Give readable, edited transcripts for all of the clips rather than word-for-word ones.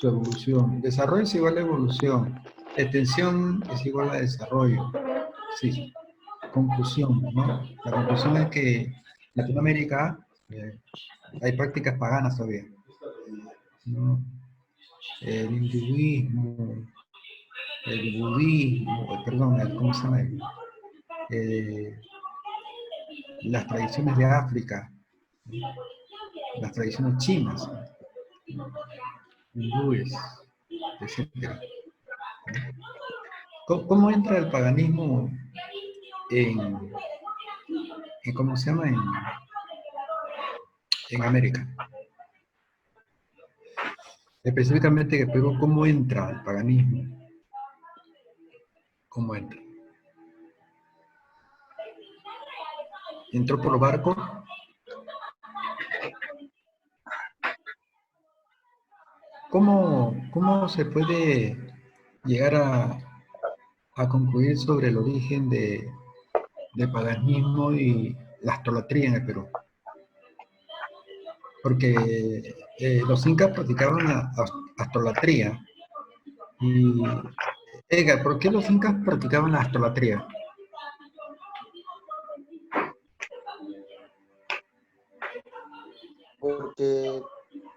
su evolución. Desarrollo es igual a evolución. Extensión es igual a desarrollo. Sí. Conclusión, ¿no? La conclusión es que en Latinoamérica hay prácticas paganas todavía, ¿no? El hinduismo, el budismo, perdón, ¿cómo se llama? Eh, las tradiciones de África, las tradiciones chinas, hindúes, etc. ¿Cómo entra el paganismo ¿cómo se llama? En América? Específicamente en Perú, ¿cómo entra el paganismo? ¿Cómo entra? ¿Entró por barco? ¿Cómo se puede llegar a concluir sobre el origen del paganismo y la astrología en el Perú? Porque los incas practicaban la astrología. Y, Edgar, ¿por qué los incas practicaban la astrología? Porque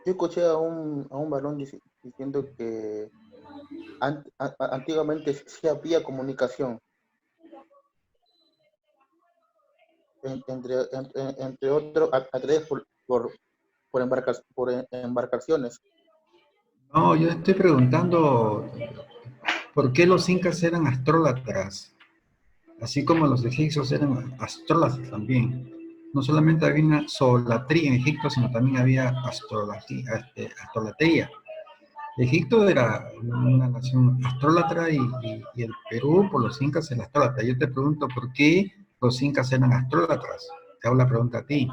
yo escuché a un varón diciendo que antiguamente sí había comunicación entre otros a través por embarcaciones. No, yo estoy preguntando por qué los incas eran astrólatras, así como los egipcios eran astrólatras también. No solamente había una solatría en Egipto, sino también había astrolatría. Egipto era una nación astrólatra y el Perú por los incas era astrólatra. Yo te pregunto por qué los incas eran astrólatras. Te hago la pregunta a ti.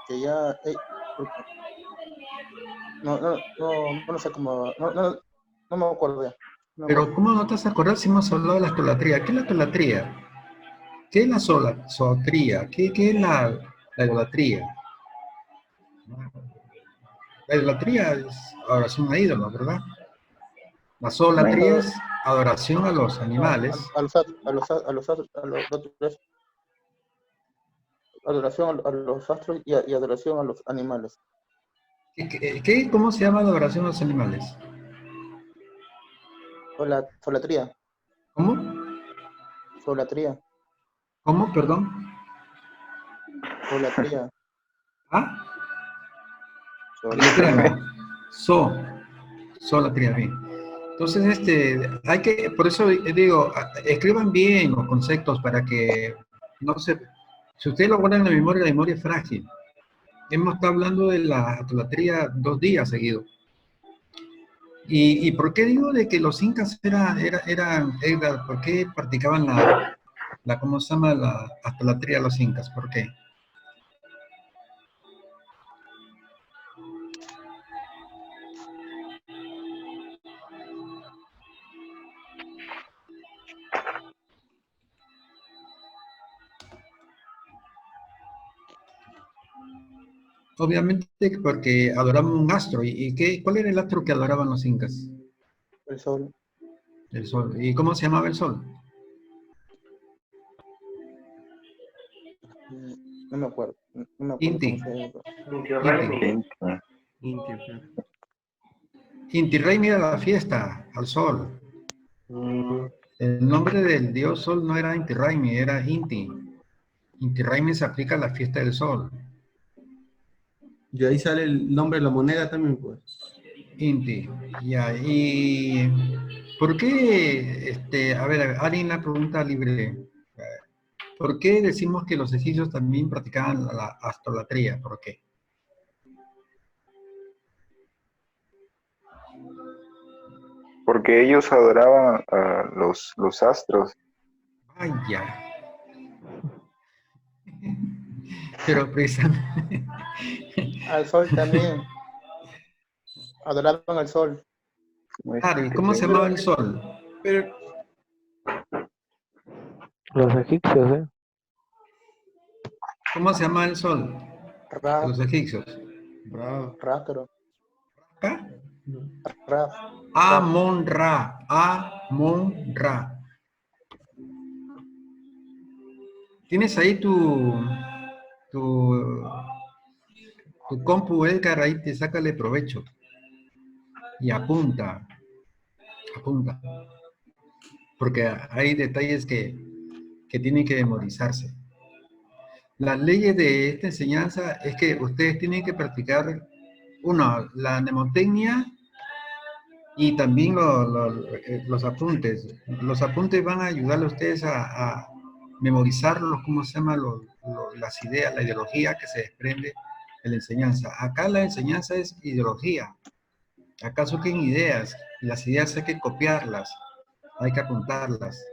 Que ya no sé cómo, no me acuerdo ya. No me Pero acuerdo. ¿cómo no te vas a acordar si hemos hablado de la astrología? ¿Qué es la astrología? ¿Qué es la solatría? ¿Qué es la idolatría? La idolatría es adoración a ídolos, ¿verdad? La solatría es adoración a los animales. A los otros, adoración a los astros y adoración a los animales. ¿Cómo se llama la adoración a los animales? Solatría. ¿Cómo? Solatría. ¿Cómo? Perdón. Solatría. ¿Ah? Solatría. Letréame. Solatría, bien. Entonces, por eso digo, escriban bien los conceptos para que no se, si ustedes lo guardan en la memoria es frágil. Hemos estado hablando de la idolatría 2 días seguidos. ¿Y por qué digo de que los incas Edgar, por qué practicaban ¿cómo se llama? La idolatría de los incas? ¿Por qué? Obviamente porque adoraban un astro. ¿Cuál era el astro que adoraban los incas? El sol. El sol. ¿Y cómo se llamaba el sol? No me acuerdo. No me acuerdo Inti. cómo se llama. Inti Inti. Raymi. Inti, claro. Inti Rey mira la fiesta, al sol. El nombre del dios sol no era Inti Raymi, era Inti. Inti Raymi se aplica a la fiesta del sol. Y ahí sale el nombre de la moneda también, pues. Inti. Ya, y ¿por qué, a ver, alguien la pregunta libre? ¿Por qué decimos que los egipcios también practicaban la astrología? ¿Por qué? Porque ellos adoraban a los astros. Vaya. Pero precisamente. Al sol también. Adoraban al sol. Claro, ¿y cómo se llamaba el sol? Pero Los egipcios, ¿Cómo se llamaba el sol? De Ra, los egipcios. Bravo. Ra, creo. ¿Acá? Ra. Amon-Ra. Amon-Ra. Tienes ahí tu, tu compu, Edgar, ahí te sácale provecho. Y apunta, apunta. Porque hay detalles que tienen que memorizarse. Las leyes de esta enseñanza es que ustedes tienen que practicar, uno, la mnemotecnia y también los apuntes. Los apuntes van a ayudarle a ustedes a memorizar ¿cómo se llama? Las ideas, la ideología que se desprende de la enseñanza. Acá la enseñanza es ideología. Acá surgen ideas. Las ideas hay que copiarlas, hay que apuntarlas,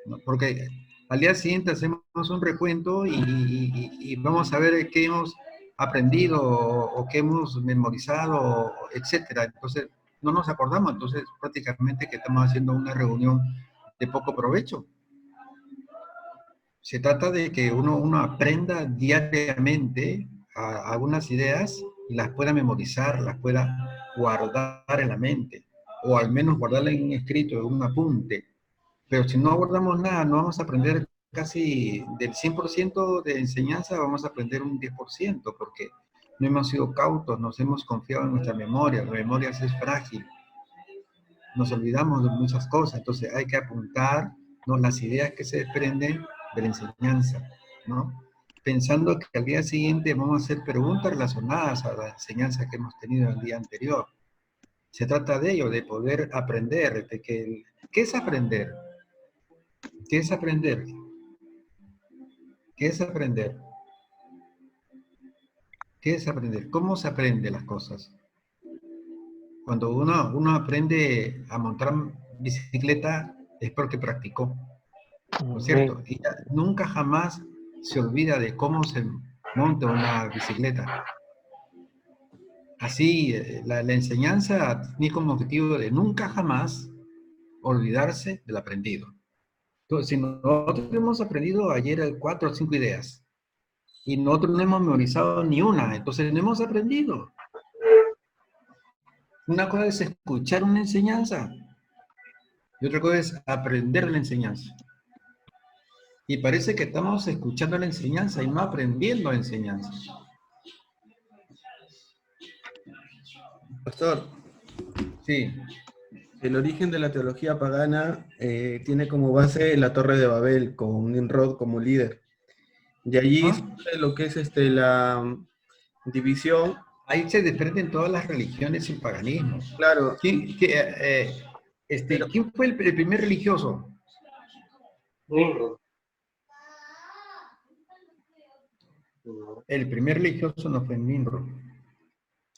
¿no? Porque al día siguiente hacemos un recuento y vamos a ver qué hemos aprendido o qué hemos memorizado, etcétera. Entonces, no nos acordamos, entonces prácticamente que estamos haciendo una reunión de poco provecho. Se trata de que uno aprenda diariamente algunas ideas y las pueda memorizar, las pueda guardar en la mente, o al menos guardarla en un escrito, en un apunte. Pero si no guardamos nada, no vamos a aprender casi del 100% de enseñanza, vamos a aprender un 10%, porque no hemos sido cautos, nos hemos confiado en nuestra memoria. La memoria es frágil, nos olvidamos de muchas cosas, entonces hay que apuntar, ¿no?, las ideas que se desprenden de la enseñanza, ¿no? Pensando que al día siguiente vamos a hacer preguntas relacionadas a la enseñanza que hemos tenido el día anterior. Se trata de ello, de poder aprender, de que, ¿qué es aprender? ¿Qué es aprender? ¿Qué es aprender? ¿Qué es aprender? ¿Cómo se aprende las cosas? Cuando uno aprende a montar bicicleta es porque practicó, ¿no es cierto? Y nunca jamás se olvida de cómo se monta una bicicleta. Así, la enseñanza tiene como objetivo de nunca jamás olvidarse del aprendido. Entonces, si nosotros hemos aprendido ayer 4 o 5 ideas y nosotros no hemos memorizado ni una, entonces no hemos aprendido. Una cosa es escuchar una enseñanza y otra cosa es aprender la enseñanza. Y parece que estamos escuchando la enseñanza y no aprendiendo la enseñanza. Pastor, Sí. el origen de la teología pagana tiene como base la Torre de Babel, con Nimrod como líder. De allí surge lo que es la división. Ahí se desprenden todas las religiones y el paganismo. Claro. ¿Quién fue el primer religioso? Nimrod. El primer religioso no fue Nimrod.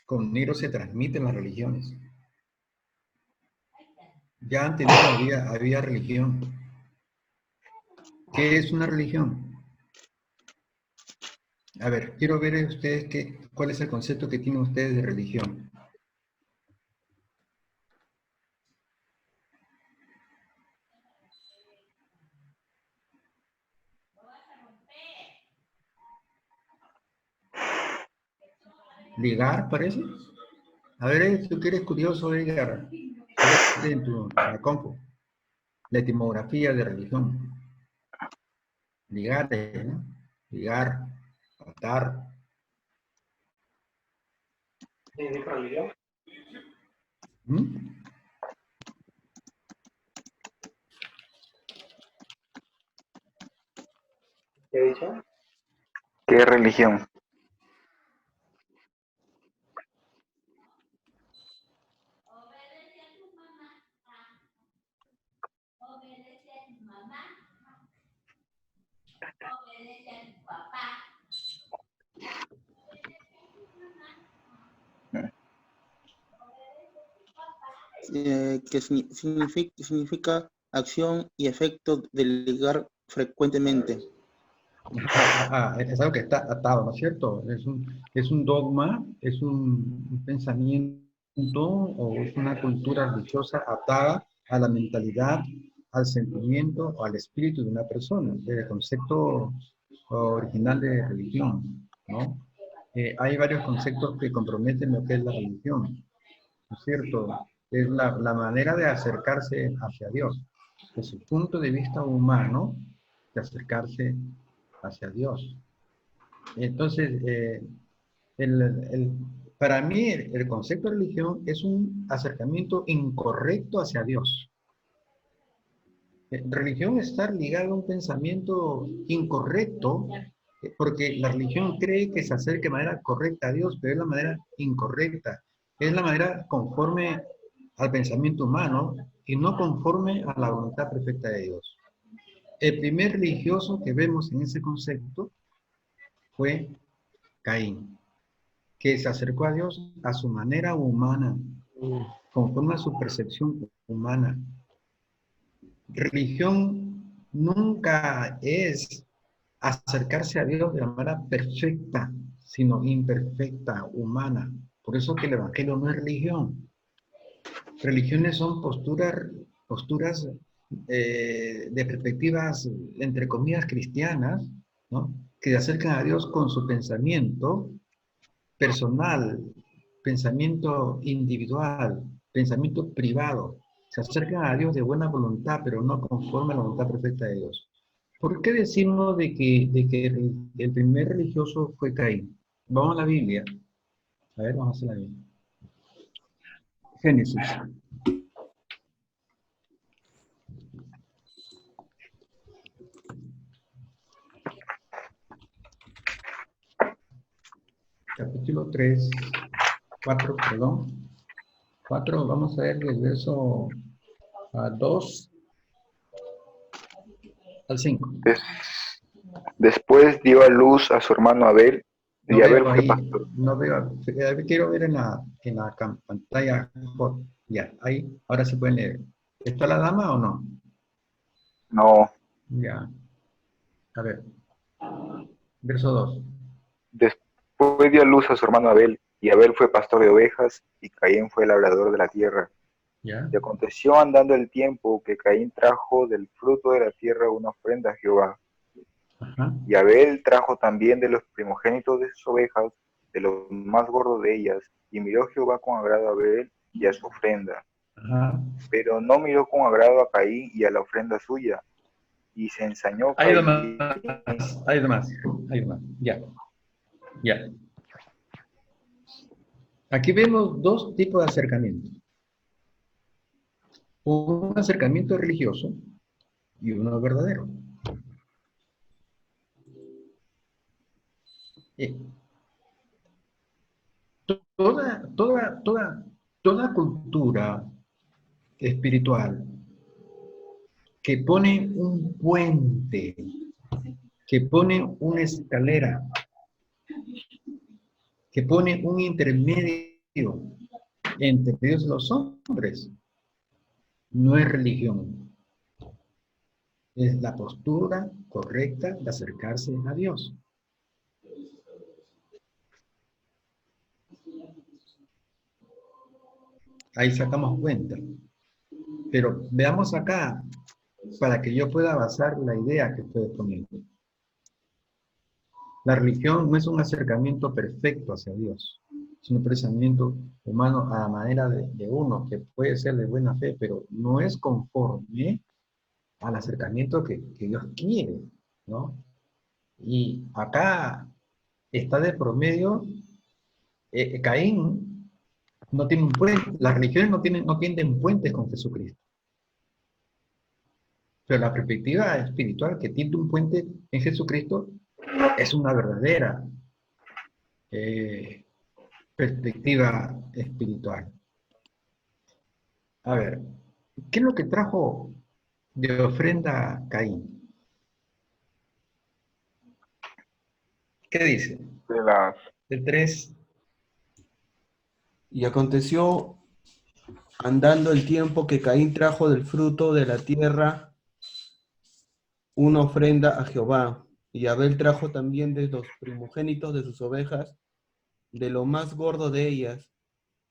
Con Nimrod se transmiten las religiones. Ya antes había religión. ¿Qué es una religión? A ver, quiero ver ustedes cuál es el concepto que tienen ustedes de religión. ¿Ligar, parece? A ver, tú que eres curioso, Edgar, en la compu, la etimografía de religión. Ligar, ¿no? Ligar, atar. ¿Significa religión? ¿Mm? ¿Qué he dicho? ¿Qué religión? Que significa acción y efecto de ligar frecuentemente. Es algo que está atado, ¿no es cierto? Es un dogma, es un pensamiento o es una cultura religiosa atada a la mentalidad, al sentimiento o al espíritu de una persona, el concepto original de religión, ¿no? hay varios conceptos que comprometen lo que es la religión, ¿no es cierto? Es la manera de acercarse hacia Dios, desde su punto de vista humano, de acercarse hacia Dios. Entonces, el, el- para mí el concepto de religión es un acercamiento incorrecto hacia Dios. Religión es estar ligado a un pensamiento incorrecto, porque la religión cree que se acerca de manera correcta a Dios, pero es la manera incorrecta. Es la manera conforme al pensamiento humano y no conforme a la voluntad perfecta de Dios. El primer religioso que vemos en ese concepto fue Caín, que se acercó a Dios a su manera humana, conforme a su percepción humana. Religión nunca es acercarse a Dios de la manera perfecta, sino imperfecta, humana. Por eso que el Evangelio no es religión. Religiones son posturas de perspectivas, entre comillas, cristianas, ¿no? Que se acercan a Dios con su pensamiento personal, pensamiento individual, pensamiento privado. Se acercan a Dios de buena voluntad, pero no conforme a la voluntad perfecta de Dios. ¿Por qué decimos de que el primer religioso fue Caín? Vamos a la Biblia. A ver, vamos a la Biblia. Génesis. Capítulo 3, 4, perdón. 4, vamos a ver del verso 2 al 5. Después dio a luz a su hermano Abel, No y Abel veo fue ahí, pastor. no veo, quiero ver en la pantalla. Ya, ahí, ahora se pueden leer. ¿Está la dama o no? No, Ya, a ver, verso 2. después dio a luz a su hermano Abel, y Abel fue pastor de ovejas, y Caín fue labrador de la tierra. Ya, Y aconteció andando el tiempo que Caín trajo del fruto de la tierra una ofrenda a Jehová. ajá, Y Abel trajo también de los primogénitos de sus ovejas, de los más gordos de ellas, y miró Jehová con agrado a Abel y a su ofrenda. ajá. Pero no miró con agrado a Caín y a la ofrenda suya, y se ensañó Hay Caín. demás, hay demás, hay demás. Ya, ya. Aquí vemos dos tipos de acercamiento. Un acercamiento religioso y uno verdadero. Eh, toda cultura espiritual que pone un puente, que pone una escalera, que pone un intermedio entre Dios y los hombres, no es religión. Es la postura correcta de acercarse a Dios. Ahí sacamos cuenta. Pero veamos acá, para que yo pueda basar la idea que estoy poniendo. La religión no es un acercamiento perfecto hacia Dios. Es un pensamiento humano a la manera de uno, que puede ser de buena fe, pero no es conforme al acercamiento que Dios quiere, ¿no? Y acá está de promedio, Caín no tiene un puente, las religiones no tienden puentes con Jesucristo. Pero la perspectiva espiritual que tiende un puente en Jesucristo es una verdadera perspectiva espiritual. A ver, ¿qué es lo que trajo de ofrenda Caín? ¿Qué dice? De las El 3. Y aconteció andando el tiempo que Caín trajo del fruto de la tierra una ofrenda a Jehová. Y Abel trajo también de los primogénitos de sus ovejas, de lo más gordo de ellas.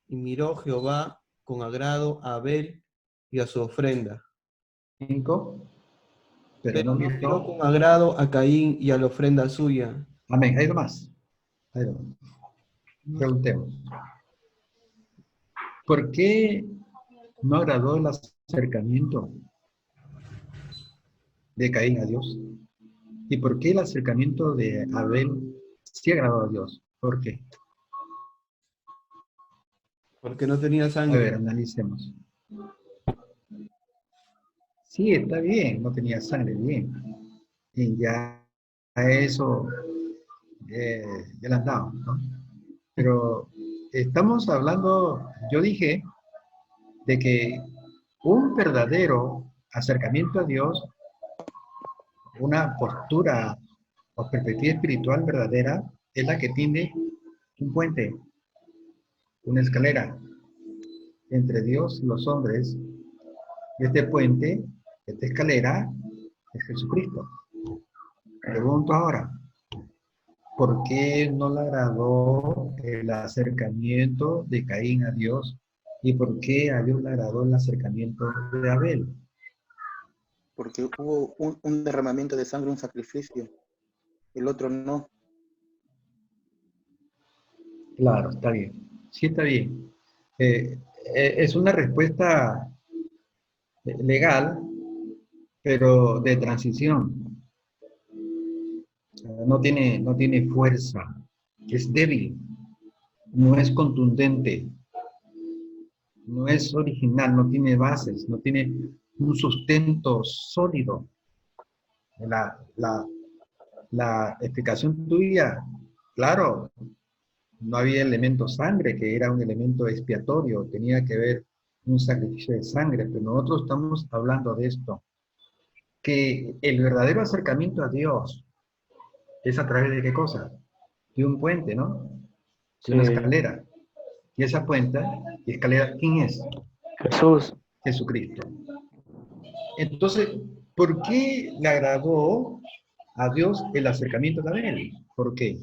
Y miró Jehová con agrado a Abel y a su ofrenda. 5, pero Pero no no miró miró. con agrado a Caín y a la ofrenda suya. Amén, hay más. Ahí va. Preguntemos. ¿Por qué no agradó el acercamiento de Caín a Dios? ¿Y por qué el acercamiento de Abel sí agradó a Dios? ¿Por qué? Porque no tenía A sangre. ver, analicemos. Sí, está bien, no tenía sangre, bien. Y ya a eso ya le han dado, ¿no? Pero estamos hablando, yo dije, de que un verdadero acercamiento a Dios, una postura o perspectiva espiritual verdadera, es la que tiene un puente, una escalera entre Dios y los hombres. Y este puente, esta escalera, es Jesucristo. Pregunto ahora, ¿por qué no le agradó el acercamiento de Caín a Dios? ¿Y por qué a Dios le agradó el acercamiento de Abel? Porque hubo un derramamiento de sangre, un sacrificio. El otro no. Claro, está bien. Sí, está bien. Es una respuesta legal, pero de transición. No tiene fuerza. Es débil. No es contundente. No es original. No tiene bases. No tiene un sustento sólido. La, la, la explicación tuya, claro, no había elemento sangre, que era un elemento expiatorio, tenía que ver un sacrificio de sangre, pero nosotros estamos hablando de esto, que el verdadero acercamiento a Dios es a través de qué cosa? De un puente, ¿no? De una Sí. escalera. Y esa puente, y escalera, ¿quién es? Jesús. Jesucristo. Entonces, ¿por qué le agradó a Dios el acercamiento de Abel? ¿Por qué?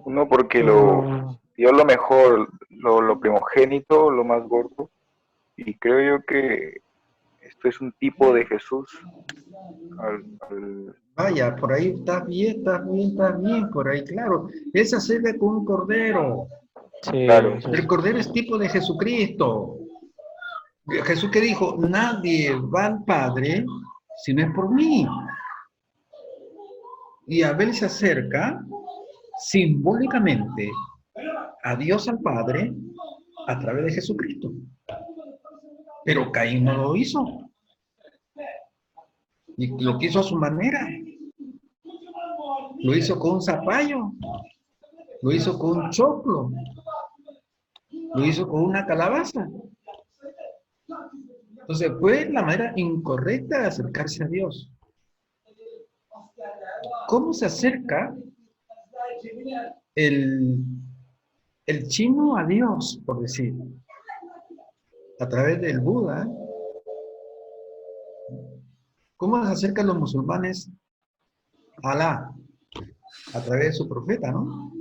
Uno, porque Mm, dio lo mejor, lo primogénito, lo más gordo, y creo yo que esto es un tipo de Jesús. Al Vaya, por ahí está bien, está bien, está bien, por ahí, claro. Él se acerca con un cordero. sí, claro, El cordero es tipo de Jesucristo. Jesús que dijo, nadie va al Padre si no es por mí. Y Abel se acerca simbólicamente a Dios al Padre a través de Jesucristo. Pero Caín no lo hizo. Y lo quiso a su manera. Lo hizo con un zapallo. Lo hizo con un choclo. Lo hizo con una calabaza. Entonces fue la manera incorrecta de acercarse a Dios. ¿Cómo se acerca el, el chino a Dios, por decir? A través del Buda. ¿Cómo se acercan los musulmanes a Alá? A través de su profeta, ¿no?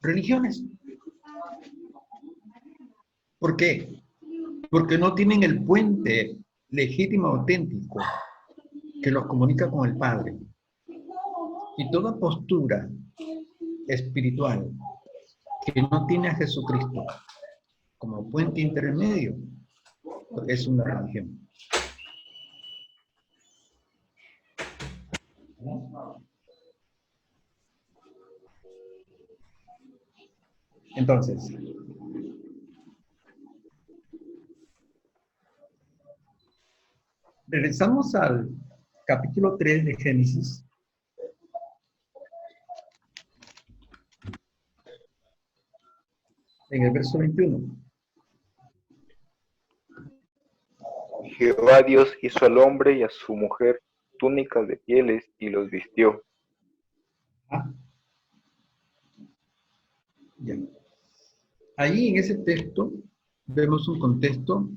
Religiones. ¿Por qué? Porque no tienen el puente legítimo, auténtico, que los comunica con el Padre. Y toda postura espiritual que no tiene a Jesucristo como puente intermedio es una religión. Entonces, regresamos al capítulo 3 de Génesis. En el verso 21. Jehová Dios hizo al hombre y a su mujer túnicas de pieles y los vistió. Ah, ya. Ahí en ese texto vemos un contexto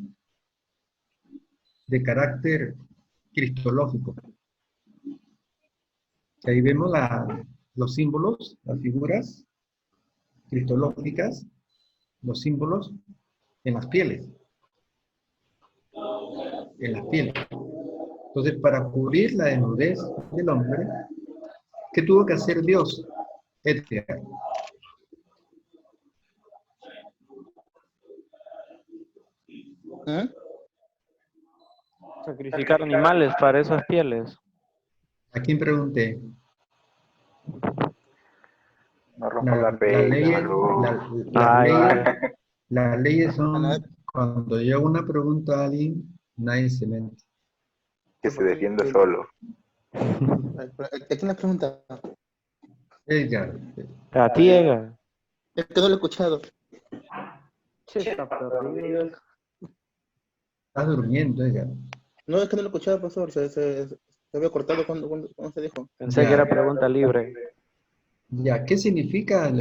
de carácter cristológico. Ahí vemos los símbolos, las figuras cristológicas, los símbolos en las pieles. En las pieles. Entonces, para cubrir la desnudez del hombre, ¿Qué tuvo que hacer Dios? Edgar? ¿Eh? Sacrificar animales para esas pieles. ¿A quién pregunté? No rompa la Las regla, leyes, bro. las leyes A nadie- son, cuando yo hago una pregunta a alguien, nadie se mete. Que se defienda solo. ¿A quién le pregunta? Edgar, A ti, Edgar. Es que no lo he escuchado. Che, está perdido. estás durmiendo, Edgar. No, es que no lo he escuchado, profesor. Se había cortado cuando se dijo. Pensé que Ya. era pregunta libre. Ya, ¿qué significa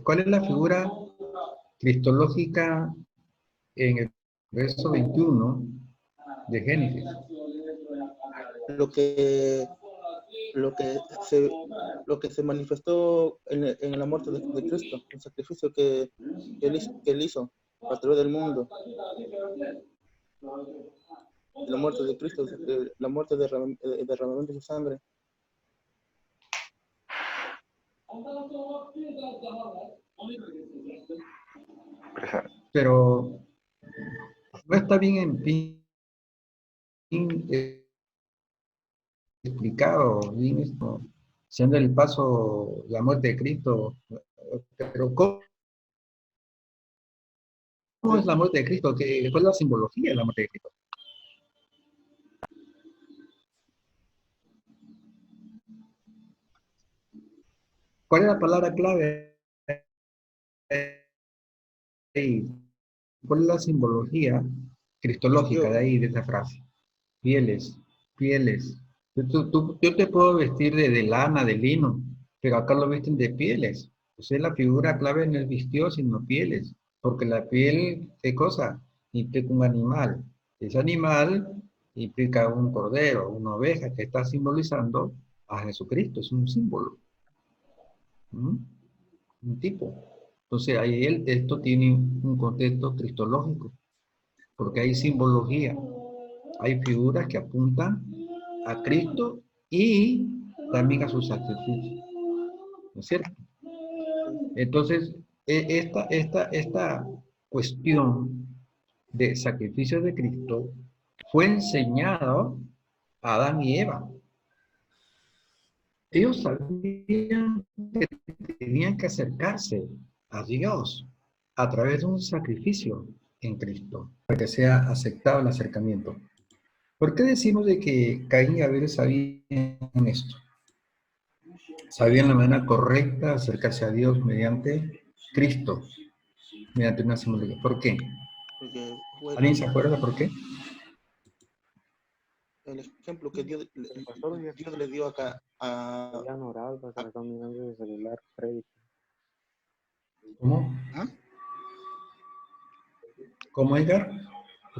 cuál es la figura cristológica en el verso 21 de Génesis? Lo que se manifestó en la muerte de Cristo, el sacrificio que él hizo a través del mundo, la muerte de Cristo, la muerte de derramamiento de su sangre. Pero no está bien explicado, bien esto, siendo el paso, la muerte de Cristo. Pero ¿cómo es la muerte de Cristo? ¿Cuál es la simbología de la muerte de Cristo? ¿Cuál es la palabra clave ahí? ¿Cuál es la simbología cristológica de ahí, de esa frase? Pieles, pieles. Yo te puedo vestir de lana, de lino, pero acá lo visten de pieles. O sea, la figura clave no es vistió, sino pieles. Porque la piel, ¿qué cosa? Implica un animal. Ese animal implica un cordero, una oveja, que está simbolizando a Jesucristo. Es un símbolo. ¿Mm? Un tipo. Entonces, ahí esto tiene un contexto cristológico, porque hay simbología. Hay figuras que apuntan a Cristo y también a su sacrificio. ¿No es cierto? Entonces, esta cuestión de sacrificio de Cristo fue enseñado a Adán y Eva. Ellos sabían que tenían que acercarse a Dios a través de un sacrificio en Cristo, para que sea aceptado el acercamiento. ¿Por qué decimos de que Caín y Abel sabían esto? Sabían la manera correcta de acercarse a Dios mediante Cristo, mediante una simbología. ¿Por qué? Porque fue ¿Alguien se acuerda por qué? el ejemplo que Dios Pastor, ya le dio acá a... ya no oral, para que le están mirando de celular, Freddy. ¿Cómo? ¿Ah? ¿Cómo, Edgar?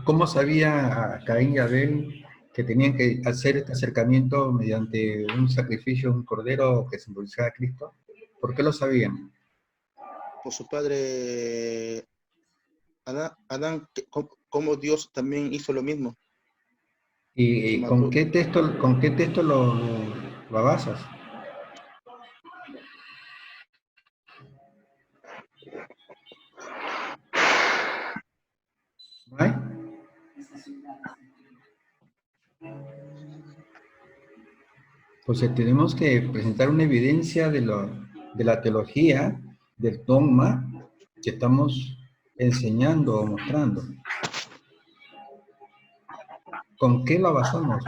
¿Cómo sabía a Caín y Abel que tenían que hacer este acercamiento mediante un sacrificio, un cordero que simbolizaba a Cristo? ¿Por qué lo sabían? Por su padre Adán, como Dios también hizo lo mismo. ¿Y con qué texto lo basas? ¿No hay? Entonces tenemos que presentar una evidencia de la teología, del dogma que estamos enseñando o mostrando. ¿Con qué lo basamos?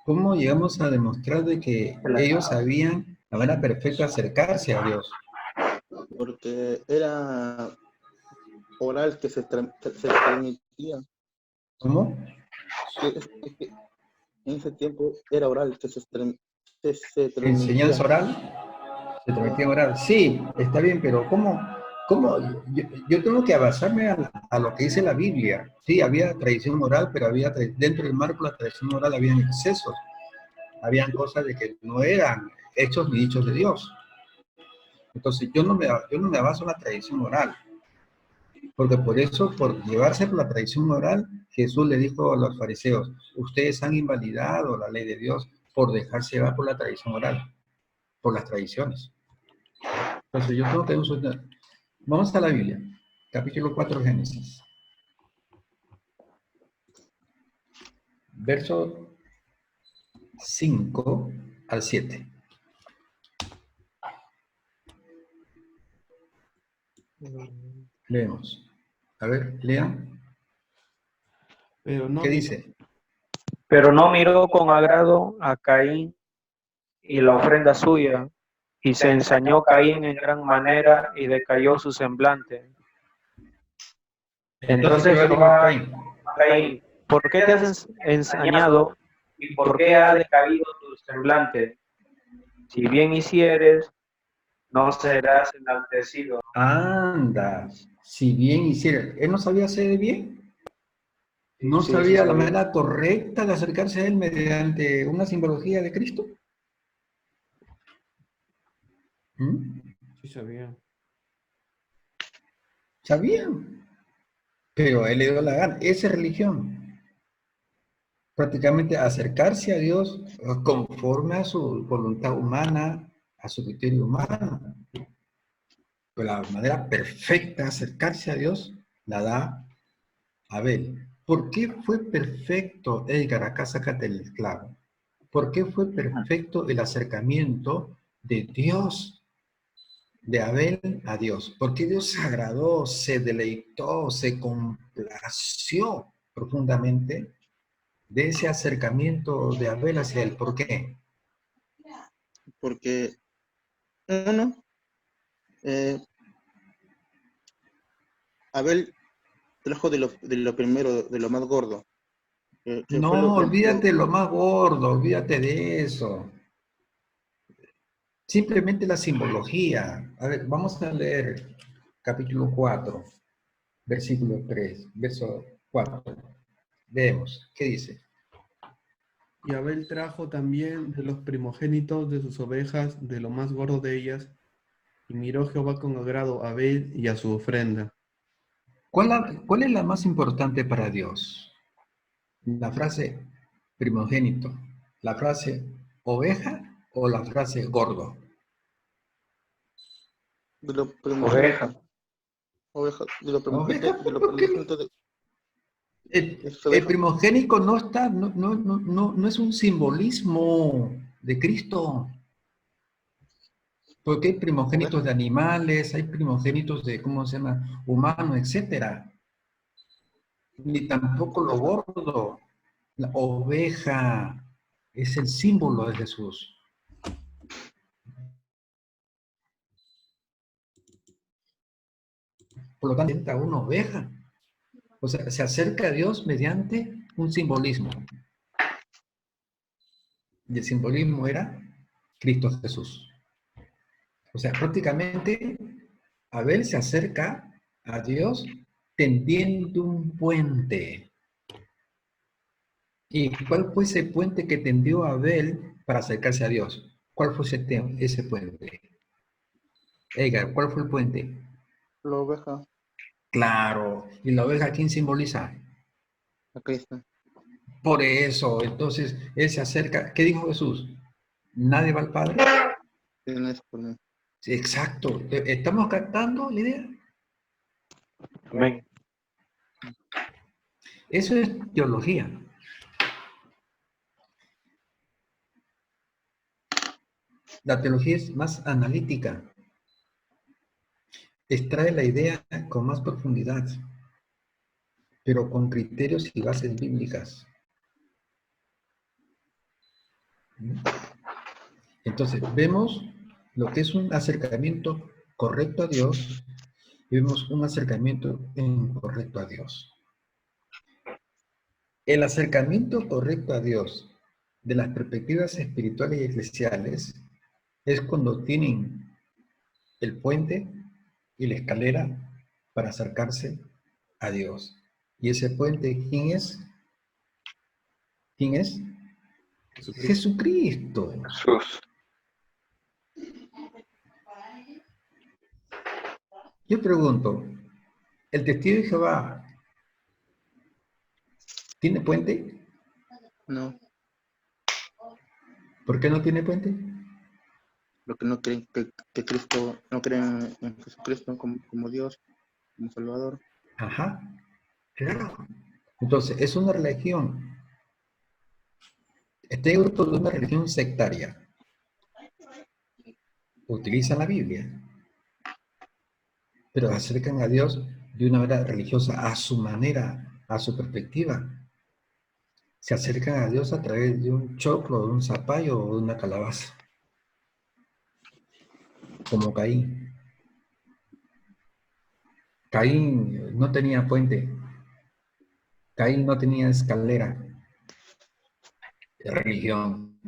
¿Cómo llegamos a demostrar de que ellos sabían la manera perfecta de acercarse a Dios? Porque era oral que se transmitía. ¿Cómo? En ese tiempo era oral que se transmitía. ¿Enseñanza oral? ¿Se transmitía oral? Sí, está bien, pero ¿cómo? Yo tengo que basarme a lo que dice la Biblia. Sí, había tradición oral, pero dentro del marco de la tradición oral habían excesos. Habían cosas de que no eran hechos ni dichos de Dios. Entonces yo no me baso en la tradición oral. Porque por eso, por llevarse por la tradición oral, Jesús le dijo a los fariseos, ustedes han invalidado la ley de Dios por dejarse llevar por la tradición oral, por las tradiciones. Entonces yo tengo que consultar. Vamos a la Biblia, capítulo 4 de Génesis. Verso 5 al 7. Leemos. A ver, lean. Pero no ¿Qué miró, dice? Pero no miró con agrado a Caín y la ofrenda suya, y se ensañó Caín en gran manera y decayó su semblante. Entonces Jehová dijo a Jehová Caín, dijo a Caín, ¿por qué te has ensañado y por qué ha decaído tu semblante? Si bien hicieres, no serás enaltecido. anda, si bien hiciera, él no sabía hacer bien, no Sí, sí sabía la sabía. manera correcta de acercarse a él mediante una simbología de Cristo. ¿Mm? sí sabía. Sabía, pero a él le dio la gana. Esa es religión, prácticamente acercarse a Dios conforme a su voluntad humana, a su criterio humano. Pero la manera perfecta de acercarse a Dios la da Abel. ¿Por qué fue perfecto, Edgar? Acá sácate el clavo. ¿Por qué fue perfecto el acercamiento de Dios, de Abel a Dios? Porque Dios se agradó, se deleitó, se complació profundamente de ese acercamiento de Abel hacia él. ¿Por qué? Porque uno, eh, Abel trajo de lo primero, de lo más gordo, que fue No, olvídate lo más gordo, olvídate de eso. Simplemente la simbología. A ver, vamos a leer capítulo 4, versículo 3, verso 4. Leemos, ¿qué dice? Y Abel trajo también de los primogénitos de sus ovejas, de lo más gordo de ellas, y miró Jehová con agrado a Abel y a su ofrenda. ¿Cuál es la más importante para Dios? ¿La frase primogénito, la frase oveja o la frase gordo? de lo Oveja. primogénito, oveja, Oveja, de lo ¿por qué? primogénito de su El oveja. primogénico no está, no es un simbolismo de Cristo. Porque hay primogénitos Oveja. de animales, hay primogénitos de, ¿cómo se llama? Humanos, etcétera. Ni tampoco lo Oveja. gordo. La oveja es el símbolo de Jesús. Por lo tanto, a una oveja. O sea, se acerca a Dios mediante un simbolismo. Y el simbolismo era Cristo Jesús. O sea, prácticamente Abel se acerca a Dios tendiendo un puente. ¿Y cuál fue ese puente que tendió Abel para acercarse a Dios? ¿Cuál fue ese puente? Edgar, ¿cuál fue el puente? La oveja Claro. ¿Y la oveja quién simboliza? a Cristo. Por eso, entonces, él se acerca. ¿Qué dijo Jesús? ¿Nadie va al Padre? Tienes por mí. Sí, exacto. ¿Estamos captando la idea? Amén. Eso es teología. La teología es más analítica. Extrae la idea con más profundidad, pero con criterios y bases bíblicas. Entonces, vemos lo que es un acercamiento correcto a Dios y vemos un acercamiento incorrecto a Dios. El acercamiento correcto a Dios de las perspectivas espirituales y eclesiales es cuando tienen el puente y la escalera para acercarse a Dios. ¿Y ese puente quién es? ¿Quién es? Jesucristo. Jesucristo. Jesús. Yo pregunto, ¿el testigo de Jehová tiene puente? No. ¿Por qué no tiene puente? Los que no creen que Cristo, no creen en Jesucristo como Dios, como Salvador. Ajá, claro. Entonces, es una religión. Este grupo de una religión sectaria. Utilizan la Biblia, pero acercan a Dios de una manera religiosa, a su manera, a su perspectiva. Se acercan a Dios a través de un choclo, de un zapallo o de una calabaza, como Caín. Caín no tenía puente, Caín no tenía escalera. Religión.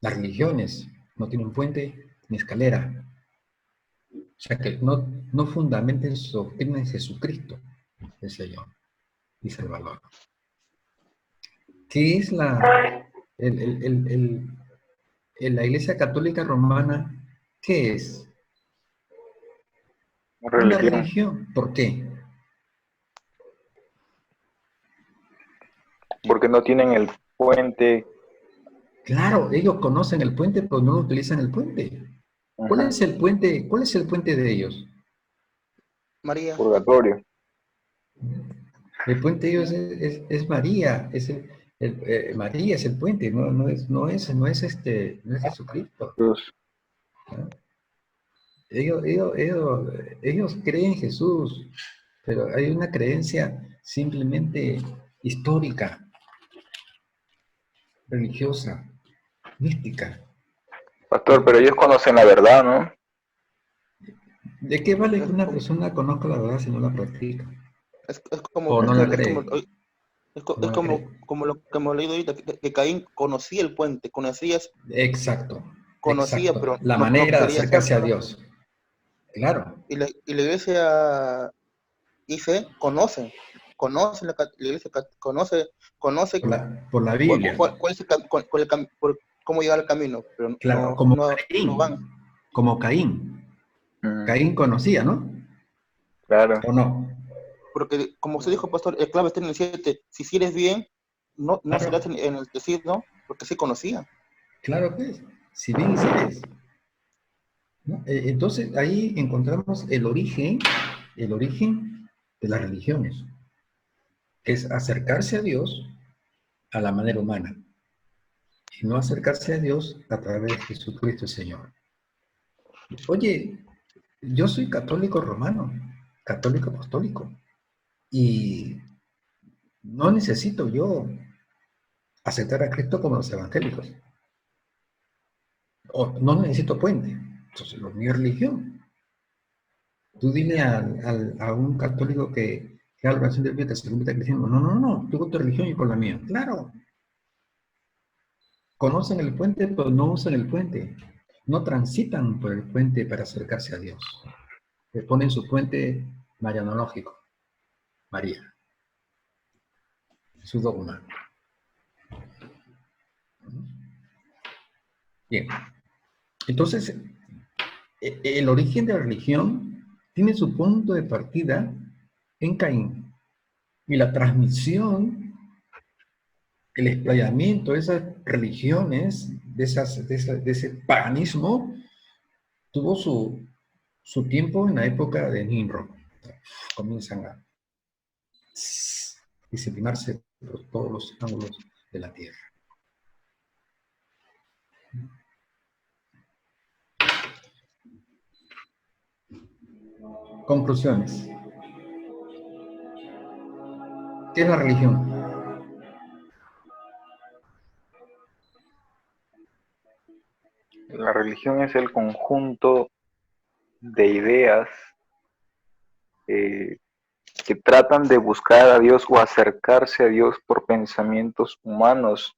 Las religiones no tienen puente ni escalera. O sea que no fundamenten su doctrina en Jesucristo, el Señor y Salvador. ¿Qué es la la Iglesia Católica Romana? ¿Qué es? Una Religión. religión. ¿Por qué? Porque no tienen el puente. Claro, ellos conocen el puente, pero no utilizan el puente. ¿Cuál Ajá. es el puente? ¿Cuál es el puente de ellos? María, Purgatorio. El puente de ellos es María, María es el puente, no es Jesucristo. Dios. ¿No? Ellos creen en Jesús, pero hay una creencia simplemente histórica, religiosa, mística. Pastor, pero ellos conocen la verdad, ¿no? ¿De qué vale que es, una persona conozca la verdad si no la practica? es como, O es no como, la es como, cree, o no es la cree. como lo que hemos leído ahorita, que Caín conocía el puente, Exacto, conocía, exacto. pero La no manera de quería acercarse a hacerlo. Dios. Claro, Y la iglesia dice, conoce la iglesia, conoce por la Biblia. cuál es cómo llegar al camino, pero Claro, no van. Como Caín. Mm, Caín conocía, ¿no? claro. ¿O no? Porque, como se dijo, pastor, el clave está en el 7. Si hicieres bien, no Claro, serás en el decir, ¿no? Porque sí conocía. claro que es. Si bien hicieres, ¿no? Entonces ahí encontramos el origen de las religiones, que es acercarse a Dios a la manera humana y no acercarse a Dios a través de Jesucristo el Señor. Oye, yo soy católico romano, católico apostólico, y no necesito yo aceptar a Cristo como los evangélicos, o no necesito puente. Entonces, lo mío es religión. Tú dile a un católico que haga la oración del día que se convierte cristiano. No, no, no, tú con tu religión y con la mía. Claro, conocen el puente, pero no usan el puente. No transitan por el puente para acercarse a Dios. Le ponen su puente marianológico, María, su dogma. Bien, entonces, el origen de la religión tiene su punto de partida en Caín. Y la transmisión, el explayamiento de esas religiones, de ese paganismo, tuvo su tiempo en la época de Nimrod. Comienzan a disciplinarse por todos los ángulos de la tierra. Conclusiones. ¿Qué es la religión? La religión es el conjunto de ideas eh, que tratan de buscar a Dios o acercarse a Dios por pensamientos humanos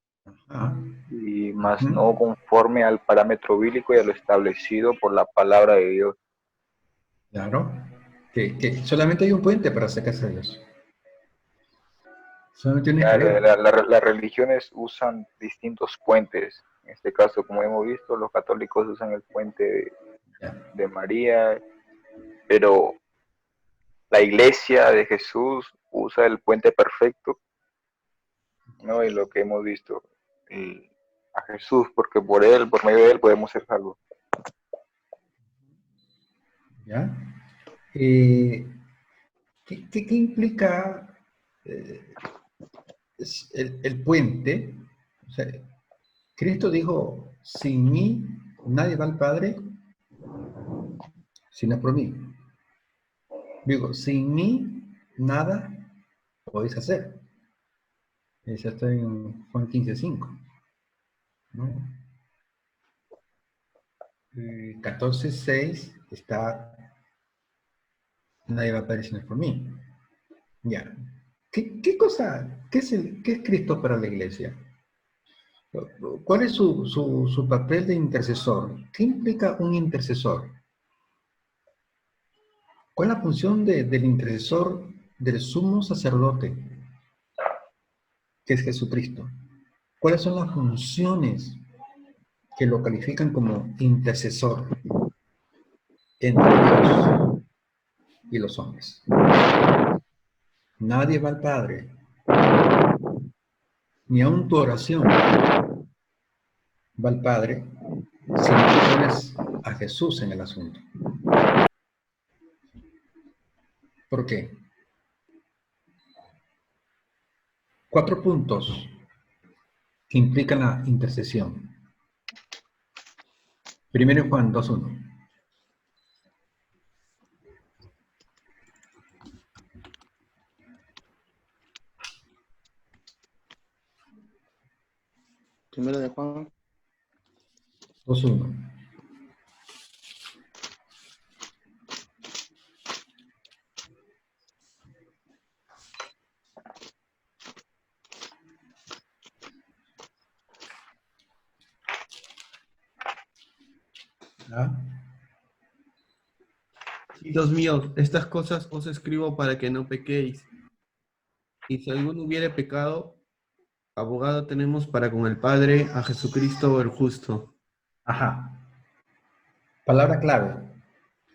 Ah, y más no conforme al parámetro bíblico y a lo establecido por la palabra de Dios. claro. Que solamente hay un puente para acercarse a Dios. Solamente una escalera. Las religiones usan distintos puentes. En este caso, como hemos visto, los católicos usan el puente Ya. de María, pero la iglesia de Jesús usa el puente perfecto, ¿no? Y lo que hemos visto, a Jesús, porque por él, por medio de él, podemos ser salvos. ¿Ya? ¿Qué implica el puente? O sea, Cristo dijo, sin mí nadie va al Padre, sino por mí. Digo, sin mí nada podéis hacer. Eso está en Juan 15:5. ¿No? 14:6 está, nadie va a Padre, sino por mí. Ya. ¿Qué cosa, qué es Cristo para la iglesia? ¿Cuál es su papel de intercesor? ¿Qué implica un intercesor? ¿Cuál es la función del intercesor del sumo sacerdote, que es Jesucristo? ¿Cuáles son las funciones que lo califican como intercesor entre Dios y los hombres? Nadie va al Padre, ni aun tu oración va al Padre, si no pones a Jesús en el asunto. ¿Por qué? 4 puntos que implican la intercesión. Primero Juan 2:1. Primero de Juan 2:1. ¿Ah? Hijitos míos, estas cosas os escribo para que no pequéis. Y si alguno hubiere pecado, abogado tenemos para con el Padre, a Jesucristo el justo. Ajá. Palabra clave.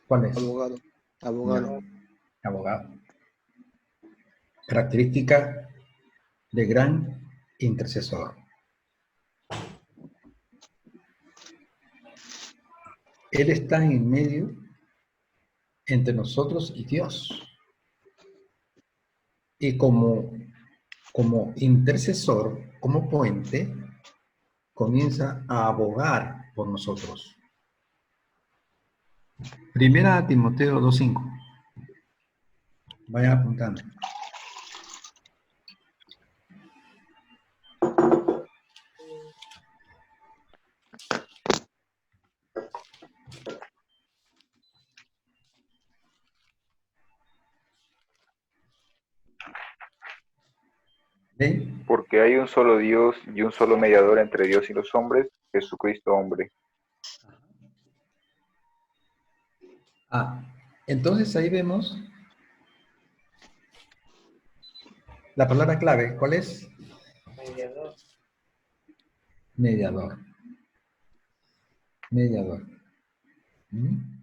¿Cuál es? abogado. Abogado. Ya. Abogado. Característica de gran intercesor. Él está en medio entre nosotros y Dios. Y como intercesor, como puente, comienza a abogar por nosotros. Primera Timoteo 2:5. Vayan apuntando. ¿Ven? Porque hay un solo Dios y un solo mediador entre Dios y los hombres, Jesucristo hombre. Entonces ahí vemos la palabra clave. ¿Cuál es? Mediador. Mediador. Mediador. ¿Mm?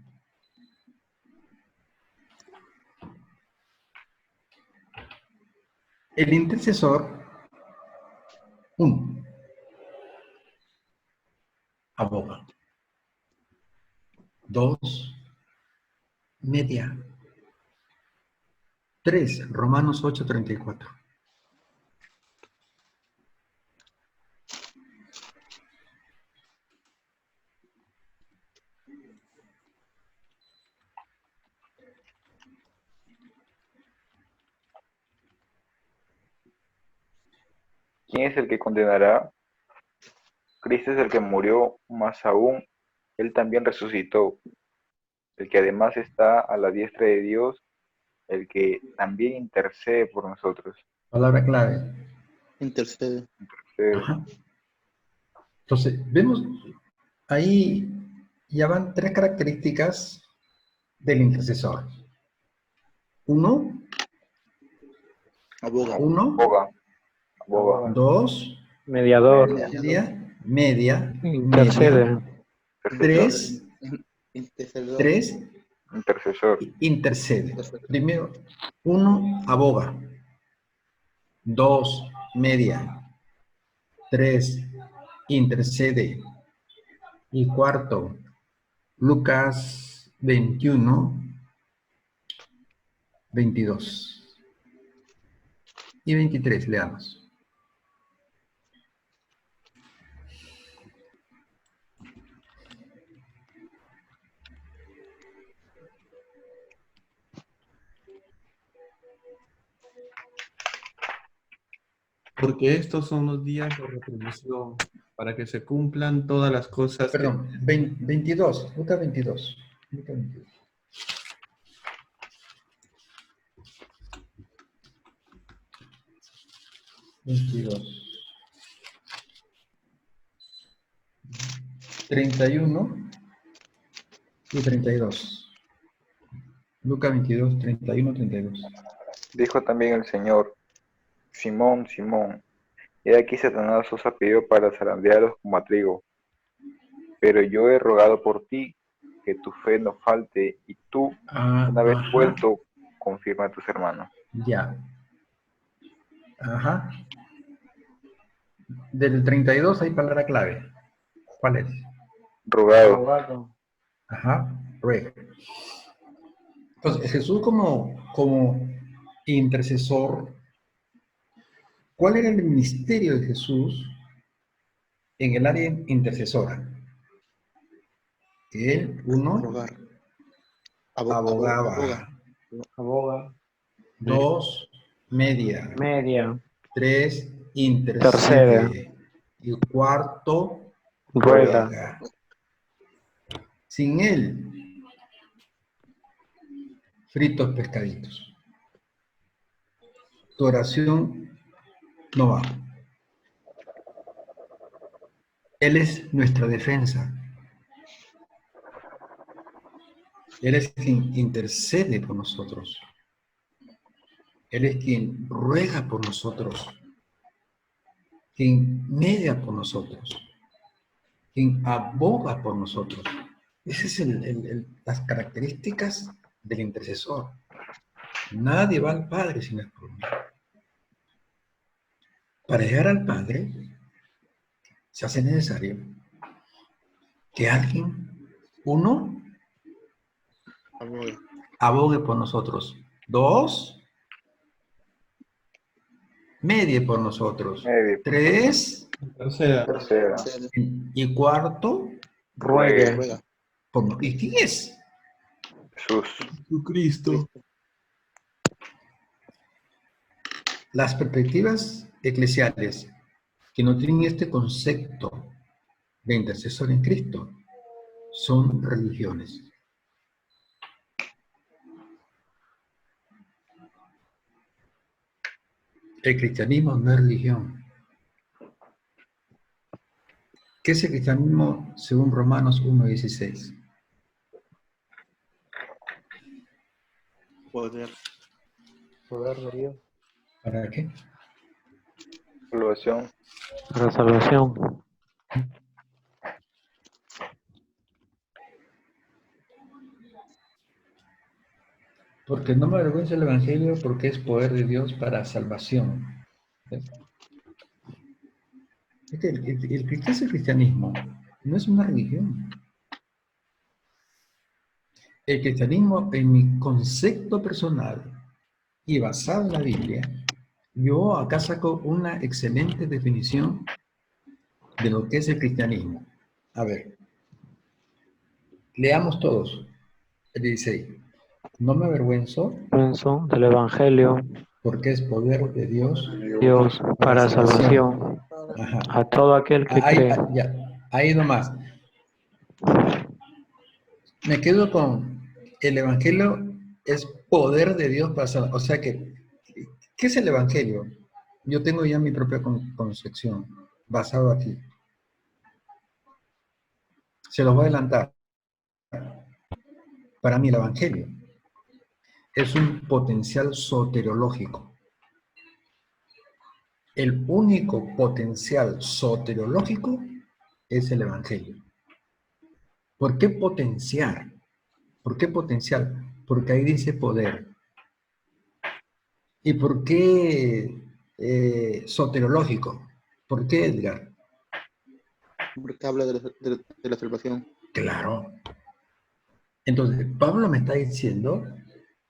El intercesor, 1, aboga. 2, media. 3, Romanos 8:34. ¿Quién es el que condenará? Cristo es el que murió, más aún, él también resucitó, el que además está a la diestra de Dios, el que también intercede por nosotros. Palabra clave. Intercede. Ajá. Entonces, vemos ahí ya van 3 características del intercesor. 1, Aboga. Aboga. 2, Mediador. media. Intercede. 3, Intercesor. intercede. Primero, 1, aboga. 2, media. 3, intercede. Y cuarto, Lucas 21, 22 y 23, leamos. Porque estos son los días de retribución, para que se cumplan todas las cosas que... Perdón, 22, Lucas 22. Lucas 22. $22. 31 y 32. Lucas 22, 31, 32. Dijo también el Señor: Simón, Simón, he aquí Satanás os ha pedido para zarandearos como a trigo. Pero yo he rogado por ti que tu fe no falte, y tú, una vez Ajá. vuelto, confirma a tus hermanos. Ya. Ajá. Del 32 hay palabra clave. ¿Cuál es? Rogado. Abogado. Ajá. Ruega. Entonces, Jesús como intercesor, ¿cuál era el ministerio de Jesús en el área intercesora? Él, uno, Rogar. abogaba. Aboga. Dos, media. Media. Tres, intercede. Tercera. Y cuarto, Rueda. ruega. Sin él, fritos pescaditos. Tu oración no va. Él es nuestra defensa. Él es quien intercede por nosotros. Él es quien ruega por nosotros. Quien media por nosotros. Quien aboga por nosotros. Esas son las características del intercesor. Nadie va al Padre sin el por mí. Para llegar al Padre, se hace necesario que alguien, uno, abogue por nosotros. Dos, medie por nosotros. Medie. Tres, Tercera. Tercera. y cuarto, Ruegue. Ruega. por nosotros. ¿Y quién es? Jesús. Jesucristo. Las perspectivas eclesiales que no tienen este concepto de intercesor en Cristo son religiones. El cristianismo no es religión. ¿Qué es el cristianismo según Romanos 1:16? Poder. Poder de Dios. ¿Para qué? Salvación. Para salvación. Porque no me avergüenza el Evangelio porque es poder de Dios para salvación. Es que ¿qué es el cristianismo? No es una religión. El cristianismo, en mi concepto personal y basado en la Biblia, yo acá saco una excelente definición de lo que es el cristianismo. A ver, leamos todos. El 16. No me avergüenzo Pienso del Evangelio. porque es poder de Dios Dios para salvación. Ajá. A todo aquel que cree. Ahí nomás. Me quedo con el Evangelio es poder de Dios para salvar. O sea que, ¿qué es el Evangelio? Yo tengo ya mi propia concepción basado aquí. Se los voy a adelantar. Para mí el Evangelio es un potencial soteriológico. El único potencial soteriológico es el Evangelio. ¿Por qué potenciar? ¿Por qué potencial? Porque ahí dice poder. ¿Y por qué soteriológico? ¿Por qué, Edgar? Porque habla de la salvación. Claro. Entonces, Pablo me está diciendo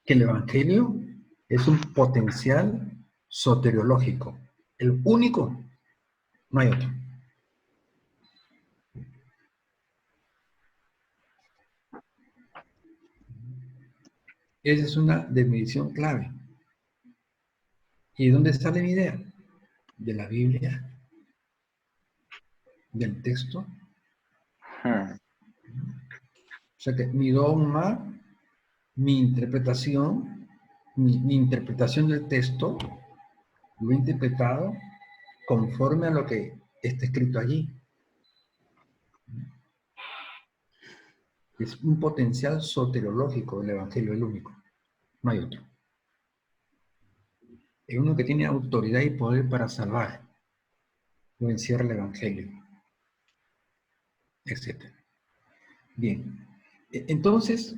que el Evangelio es un potencial soteriológico. El único, no hay otro. Esa es una definición clave. ¿Y dónde sale mi idea? De la Biblia, del texto. Hmm. O sea que mi dogma, mi interpretación, mi interpretación del texto, lo he interpretado conforme a lo que está escrito allí. Es un potencial soteriológico del Evangelio, el único. No hay otro. Es uno que tiene autoridad y poder para salvar. Lo encierra el Evangelio, etc. Bien. Entonces,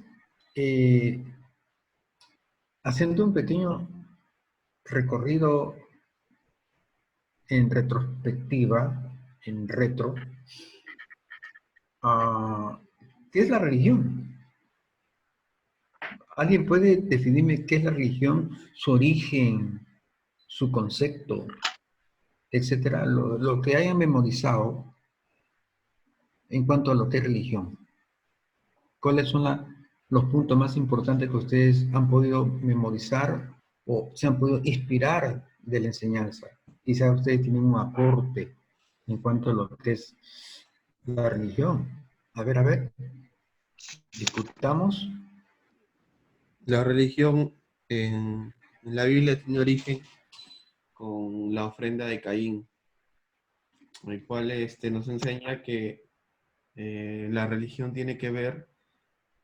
haciendo un pequeño recorrido en retrospectiva, en retro, ¿qué es la religión? ¿Alguien puede definirme qué es la religión, su origen, su concepto, etcétera? Lo que hayan memorizado en cuanto a lo que es religión. ¿Cuáles son los puntos más importantes que ustedes han podido memorizar o se han podido inspirar de la enseñanza? Quizás ustedes tienen un aporte en cuanto a lo que es la religión. A ver, discutamos. La religión en la Biblia tiene origen con la ofrenda de Caín, el cual nos enseña que la religión tiene que ver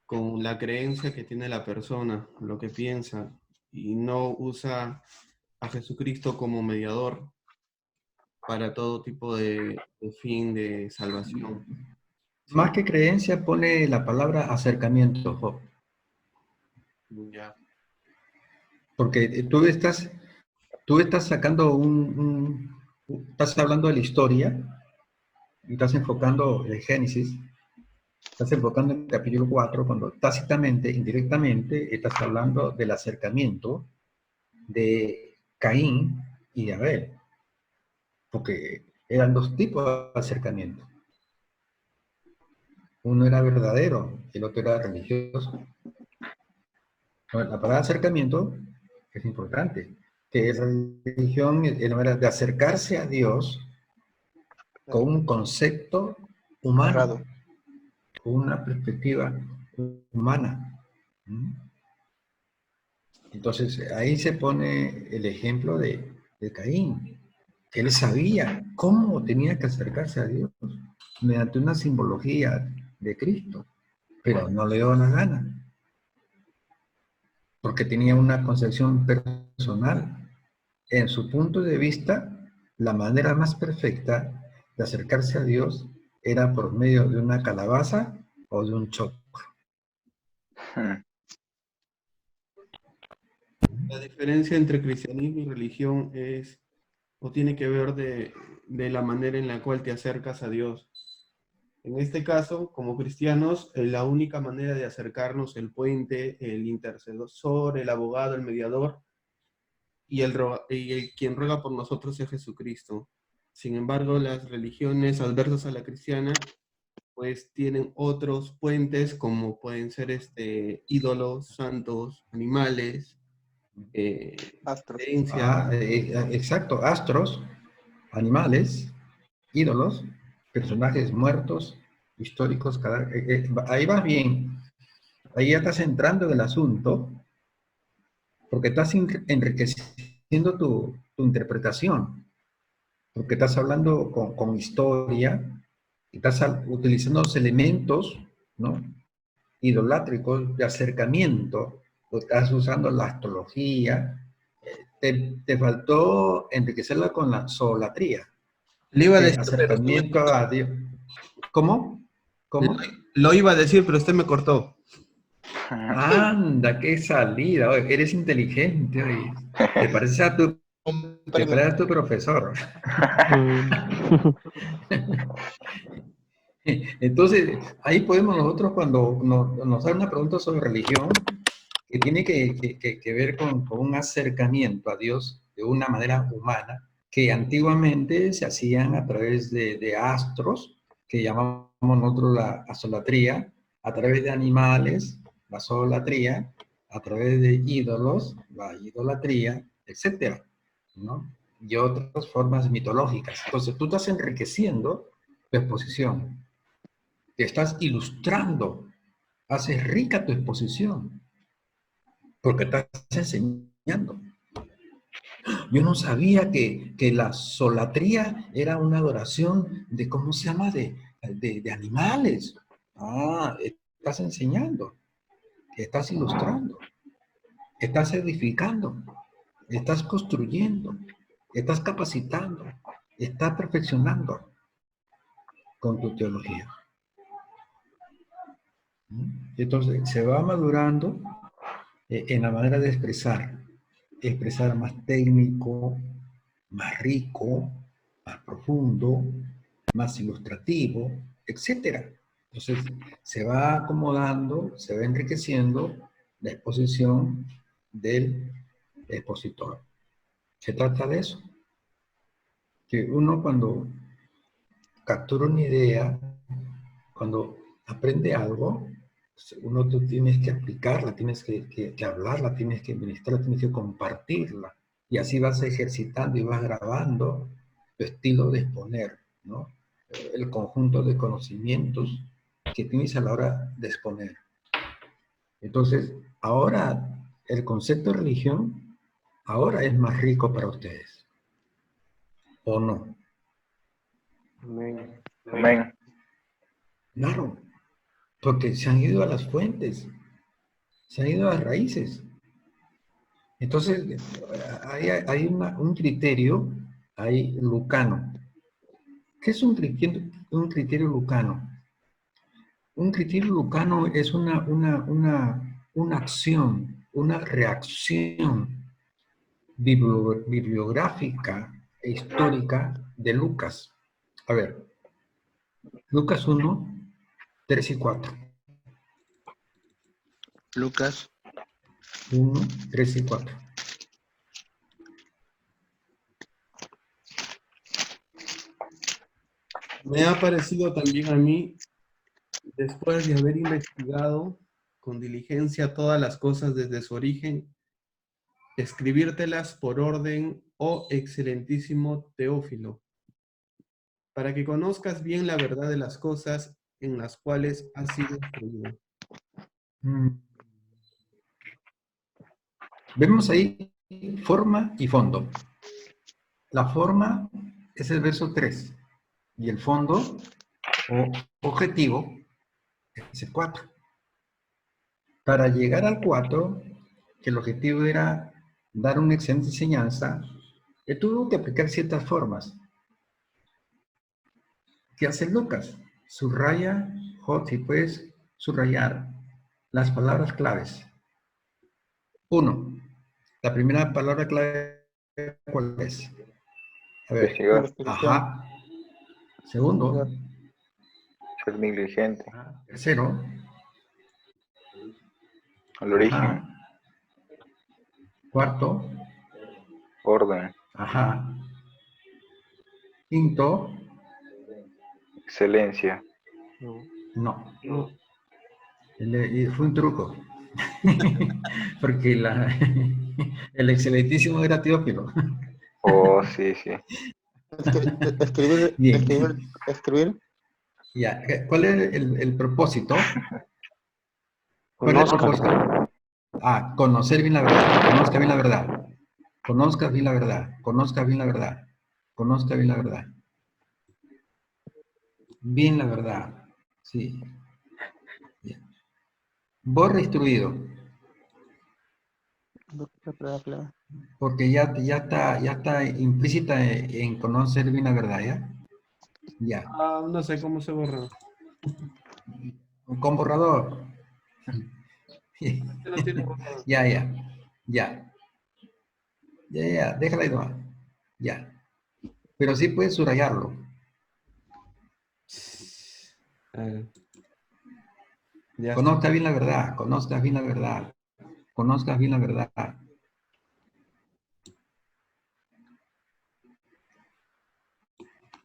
con la creencia que tiene la persona, lo que piensa, y no usa a Jesucristo como mediador para todo tipo de fin de salvación. ¿Sí? Más que creencia pone la palabra acercamiento, Job. Ya. Porque tú estás sacando estás hablando de la historia, y estás enfocando el Génesis, estás enfocando en el capítulo 4, cuando tácitamente, indirectamente, estás hablando del acercamiento de Caín y de Abel. Porque eran dos tipos de acercamiento. Uno era verdadero, el otro era religioso. Bueno, la palabra acercamiento es importante, que es religión, es la manera de acercarse a Dios con un concepto humano, Cerrado. con una perspectiva humana. Entonces, ahí se pone el ejemplo de Caín, que él sabía cómo tenía que acercarse a Dios mediante una simbología de Cristo, pero no le dio la gana, porque tenía una concepción personal. En su punto de vista, la manera más perfecta de acercarse a Dios era por medio de una calabaza o de un choclo. Hmm. La diferencia entre cristianismo y religión es, o tiene que ver de la manera en la cual te acercas a Dios. En este caso, como cristianos, la única manera de acercarnos, el puente, el intercesor, el abogado, el mediador, y quien ruega por nosotros es Jesucristo. Sin embargo, las religiones adversas a la cristiana, pues tienen otros puentes, como pueden ser ídolos, santos, animales, Astros. creencias. Exacto, astros, animales, ídolos, personajes muertos, históricos, ahí vas bien. Ahí ya estás entrando en el asunto, porque estás enriqueciendo tu interpretación, porque estás hablando con historia, estás utilizando los elementos, ¿no?, idolátricos de acercamiento, o estás usando la astrología. Te faltó enriquecerla con la solatría, Le iba a decir, pero usted me acercamiento cortó. a Dios. ¿Cómo? Lo iba a decir, pero usted me cortó. Anda, qué salida, oye, eres inteligente, oye. Te pareces a tu un Te premio. espera tu profesor. Entonces, ahí podemos nosotros cuando nos dan una pregunta sobre religión, que tiene que ver con un acercamiento a Dios de una manera humana, que antiguamente se hacían a través de astros, que llamamos nosotros la asolatría, a través de animales, la solatría, a través de ídolos, la idolatría, etcétera, ¿no? Y otras formas mitológicas. Entonces, tú estás enriqueciendo tu exposición, te estás ilustrando, haces rica tu exposición, porque estás enseñando. Yo no sabía que la solatría era una adoración de, ¿cómo se llama? De animales. Ah, estás enseñando, estás ilustrando, estás edificando, estás construyendo, estás capacitando, estás perfeccionando con tu teología. Entonces, se va madurando en la manera de expresar más técnico, más rico, más profundo, más ilustrativo, etcétera. Entonces, se va acomodando, se va enriqueciendo la exposición del expositor. Se trata de eso. Que uno cuando captura una idea, cuando aprende algo, uno tú tienes que aplicarla, tienes que hablarla, tienes que ministrarla, tienes que compartirla. Y así vas ejercitando y vas grabando tu estilo de exponer, ¿no? El conjunto de conocimientos que tienes a la hora de exponer. Entonces, ahora el concepto de religión, ahora es más rico para ustedes, ¿o no? Amén. Amén. Claro, porque se han ido a las fuentes, se han ido a las raíces. Entonces, hay un criterio ahí lucano. ¿Qué es un criterio lucano? Un criterio lucano es una acción, una reacción bibliográfica e histórica de Lucas. A ver, Lucas 1, 3 y 4. Lucas 1, 3 y 4. Me ha parecido también a mí, después de haber investigado con diligencia todas las cosas desde su origen, escribírtelas por orden, oh excelentísimo Teófilo, para que conozcas bien la verdad de las cosas en las cuales has sido instruido. Vemos ahí forma y fondo. La forma es el verso 3 y el fondo o objetivo es el 4. Para llegar al 4, que el objetivo era dar una excelente enseñanza, tuvo que aplicar ciertas formas. ¿Qué hace Lucas? Subraya, si puedes subrayar las palabras claves. 1. La primera palabra clave, ¿cuál es? A ver. Investigar. Ajá. Segundo. Ser negligente. Tercero. Al origen. Ajá. Cuarto. Orden. Ajá. Quinto. Excelencia. No. Fue un truco. Porque el excelentísimo era Teófilo. Oh, sí, sí. Escribir. Bien. Escribir. Ya. ¿Cuál es el propósito? ¿Cuál es el propósito? Conocer bien la verdad. Conozca bien la verdad. Conozca bien la verdad. Conozca bien la verdad. Conozca bien la verdad. Bien la verdad. Sí. Bien. Borra instruido. Porque ya está implícita en conocer bien la verdad, ¿ya? Ya. No sé cómo se borra. Con borrador. No tiene borrador. Ya. Ya, déjala ahí nomás. Ya. Pero sí puedes subrayarlo. Ya está. Conozca bien la verdad, conozca bien la verdad, conozca bien la verdad.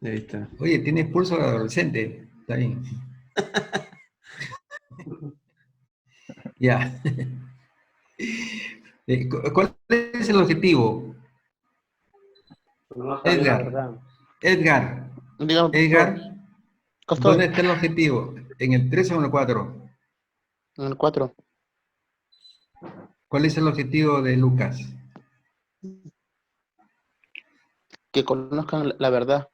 Ahí está. Oye, tienes pulso de adolescente. Está bien. Ya. ¿Cuál es el objetivo? Conozca bien la Edgar, verdad. Edgar, Digamos, Edgar, acá ¿dónde estoy, está el objetivo? ¿En el 3 o en el 4? en el 4. ¿Cuál es el objetivo de Lucas? Que conozcan la verdad,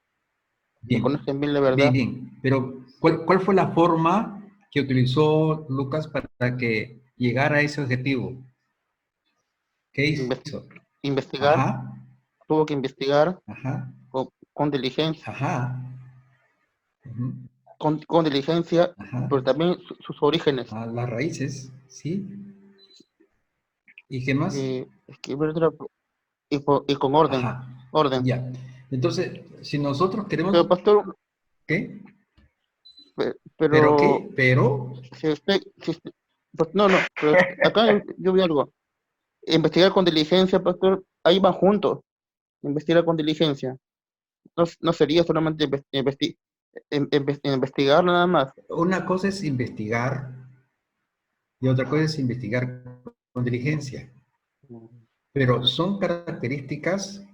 que Bien, conozcan bien la bien, verdad. bien. Pero, ¿cuál fue la forma que utilizó Lucas para que llegara a ese objetivo? ¿Qué Inves- hizo? Investigar, Ajá, tuvo que investigar ajá, con diligencia, ajá, ujú, con diligencia, ajá. pero también sus orígenes. A las raíces, ¿sí? ¿Y qué más? Escribir y con orden, Ajá, orden. ya. Entonces, si nosotros queremos, Pero pastor, ¿qué? ¿Pero pero qué? ¿Pero? no, no, pero acá yo vi algo. Investigar con diligencia, pastor, ahí van juntos. Investigar con diligencia. No, no sería solamente investigar nada más. Una cosa es investigar y otra cosa es investigar con diligencia. Pero son características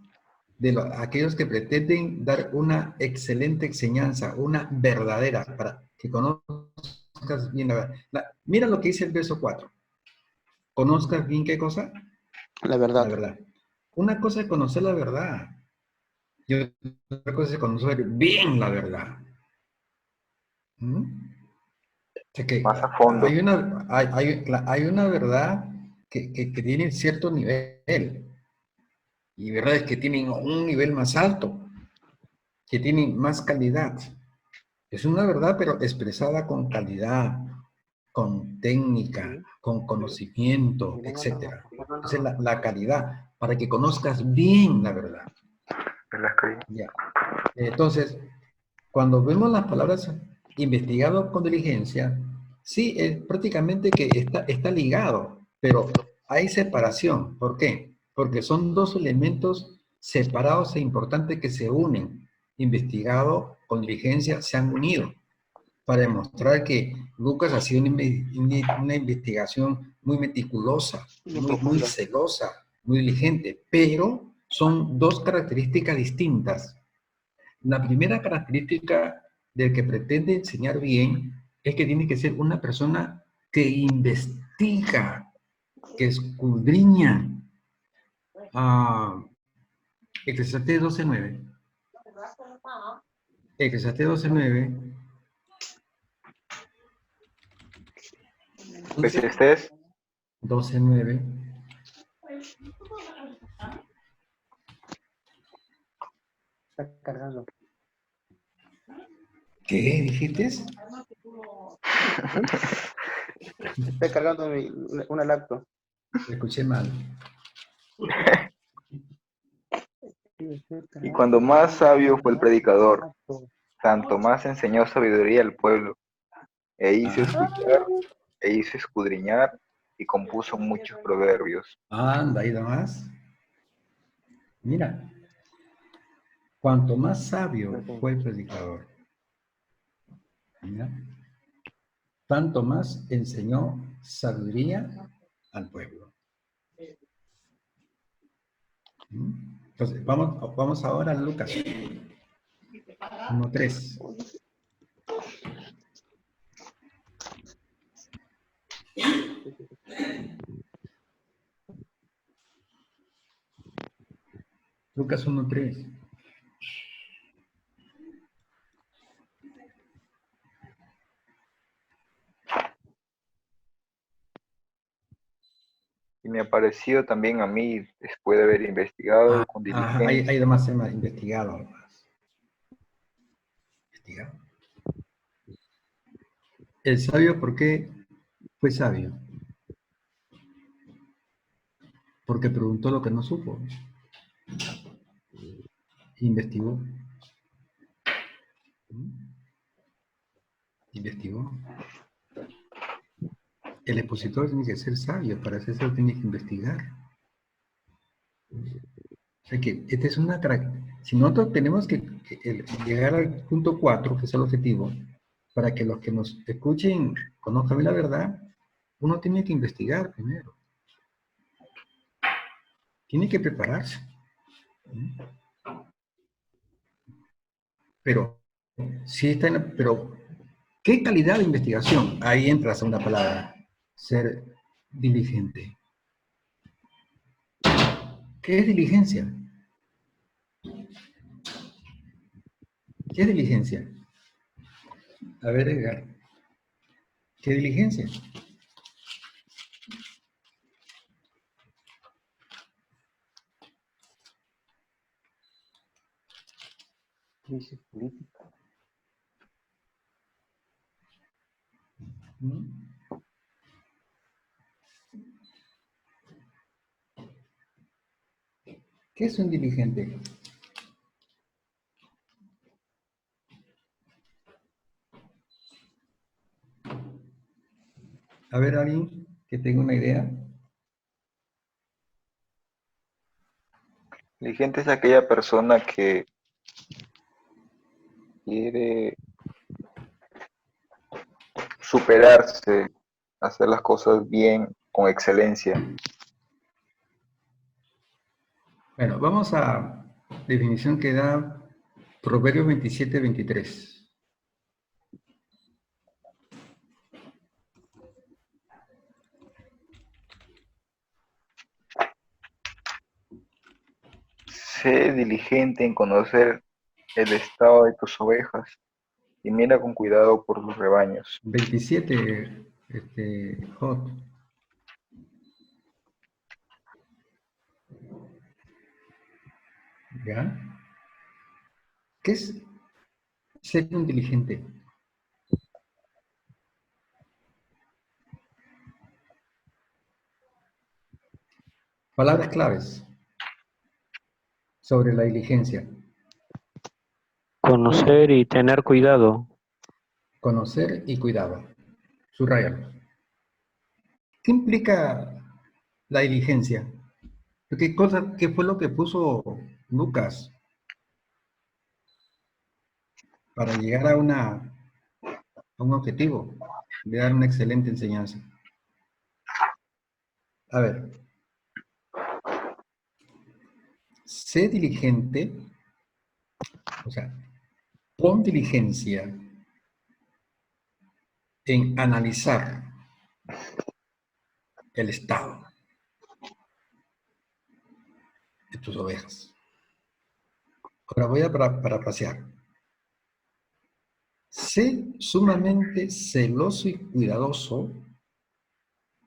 de aquellos que pretenden dar una excelente enseñanza, una verdadera, para que conozcas bien la verdad. Mira lo que dice el verso 4. ¿Conozcas bien qué cosa? La La verdad. verdad. Una cosa es conocer la verdad y otra cosa es conocer bien la verdad. ¿Mm? O sea que Más a fondo. hay una verdad que tiene cierto nivel y verdades que tienen un nivel más alto, que tienen más calidad. Es una verdad, pero expresada con calidad, con técnica, con conocimiento, etcétera. Esa es la calidad, para que conozcas bien la verdad. ¿Verdad, Cari? Ya. Entonces, cuando vemos las palabras investigado con diligencia, sí, es prácticamente que está ligado, pero hay separación. ¿Por qué? Porque son dos elementos separados e importantes que se unen. Investigado con diligencia se han unido para demostrar que Lucas ha sido una investigación muy meticulosa, Muy muy profunda. celosa, muy diligente, pero son dos características distintas. La primera característica del que pretende enseñar bien es que tiene que ser una persona que investiga, que escudriña. Eclesiastés 12:9. Eclesiastés 12:9. Pues estés 12:9. Está cargando. ¿Qué dijiste? Estoy cargando una lacto. Escuché mal. y cuando más sabio fue el predicador, tanto más enseñó sabiduría al pueblo, e hizo escuchar, e hizo escudriñar, y compuso muchos proverbios. Anda, ahí más. Mira, cuanto más sabio fue el predicador, mira, tanto más enseñó sabiduría al pueblo. Entonces, vamos ahora a Lucas 1:3. Lucas 1:3. Y me pareció también a mí, después de haber investigado con Hay diligencia, demás temas investigados. Investigado. El sabio, ¿por qué fue sabio? Porque preguntó lo que no supo. Investigó. Investigó. El expositor tiene que ser sabio, para hacer eso tiene que investigar. O sea que esta es una característica. Si nosotros tenemos que llegar al punto 4, que es el objetivo, para que los que nos escuchen conozcan la verdad, uno tiene que investigar primero. Tiene que prepararse. Pero, si está pero, ¿qué calidad de investigación? Ahí entra la segunda palabra, ser diligente. ¿Qué es diligencia? ¿Qué es diligencia? A ver, Edgar, ¿qué diligencia? Crisis política. ¿Qué es un diligente? A ver, alguien que tenga una idea. Diligente es aquella persona que quiere superarse, hacer las cosas bien, con excelencia. Bueno, vamos a definición que da Proverbios 27-23. Sé diligente en conocer el estado de tus ovejas y mira con cuidado por los rebaños. 27, Hot. ¿Ya? ¿Qué es ser un diligente? Palabras claves sobre la diligencia. Conocer y tener cuidado. Conocer y cuidado. Subrayalo. ¿Qué implica la diligencia? ¿Qué fue lo que puso Lucas para llegar a un objetivo de dar una excelente enseñanza? A ver, sé diligente, o sea, pon diligencia en analizar el estado de tus ovejas. Ahora voy a parafrasear. Sé sumamente celoso y cuidadoso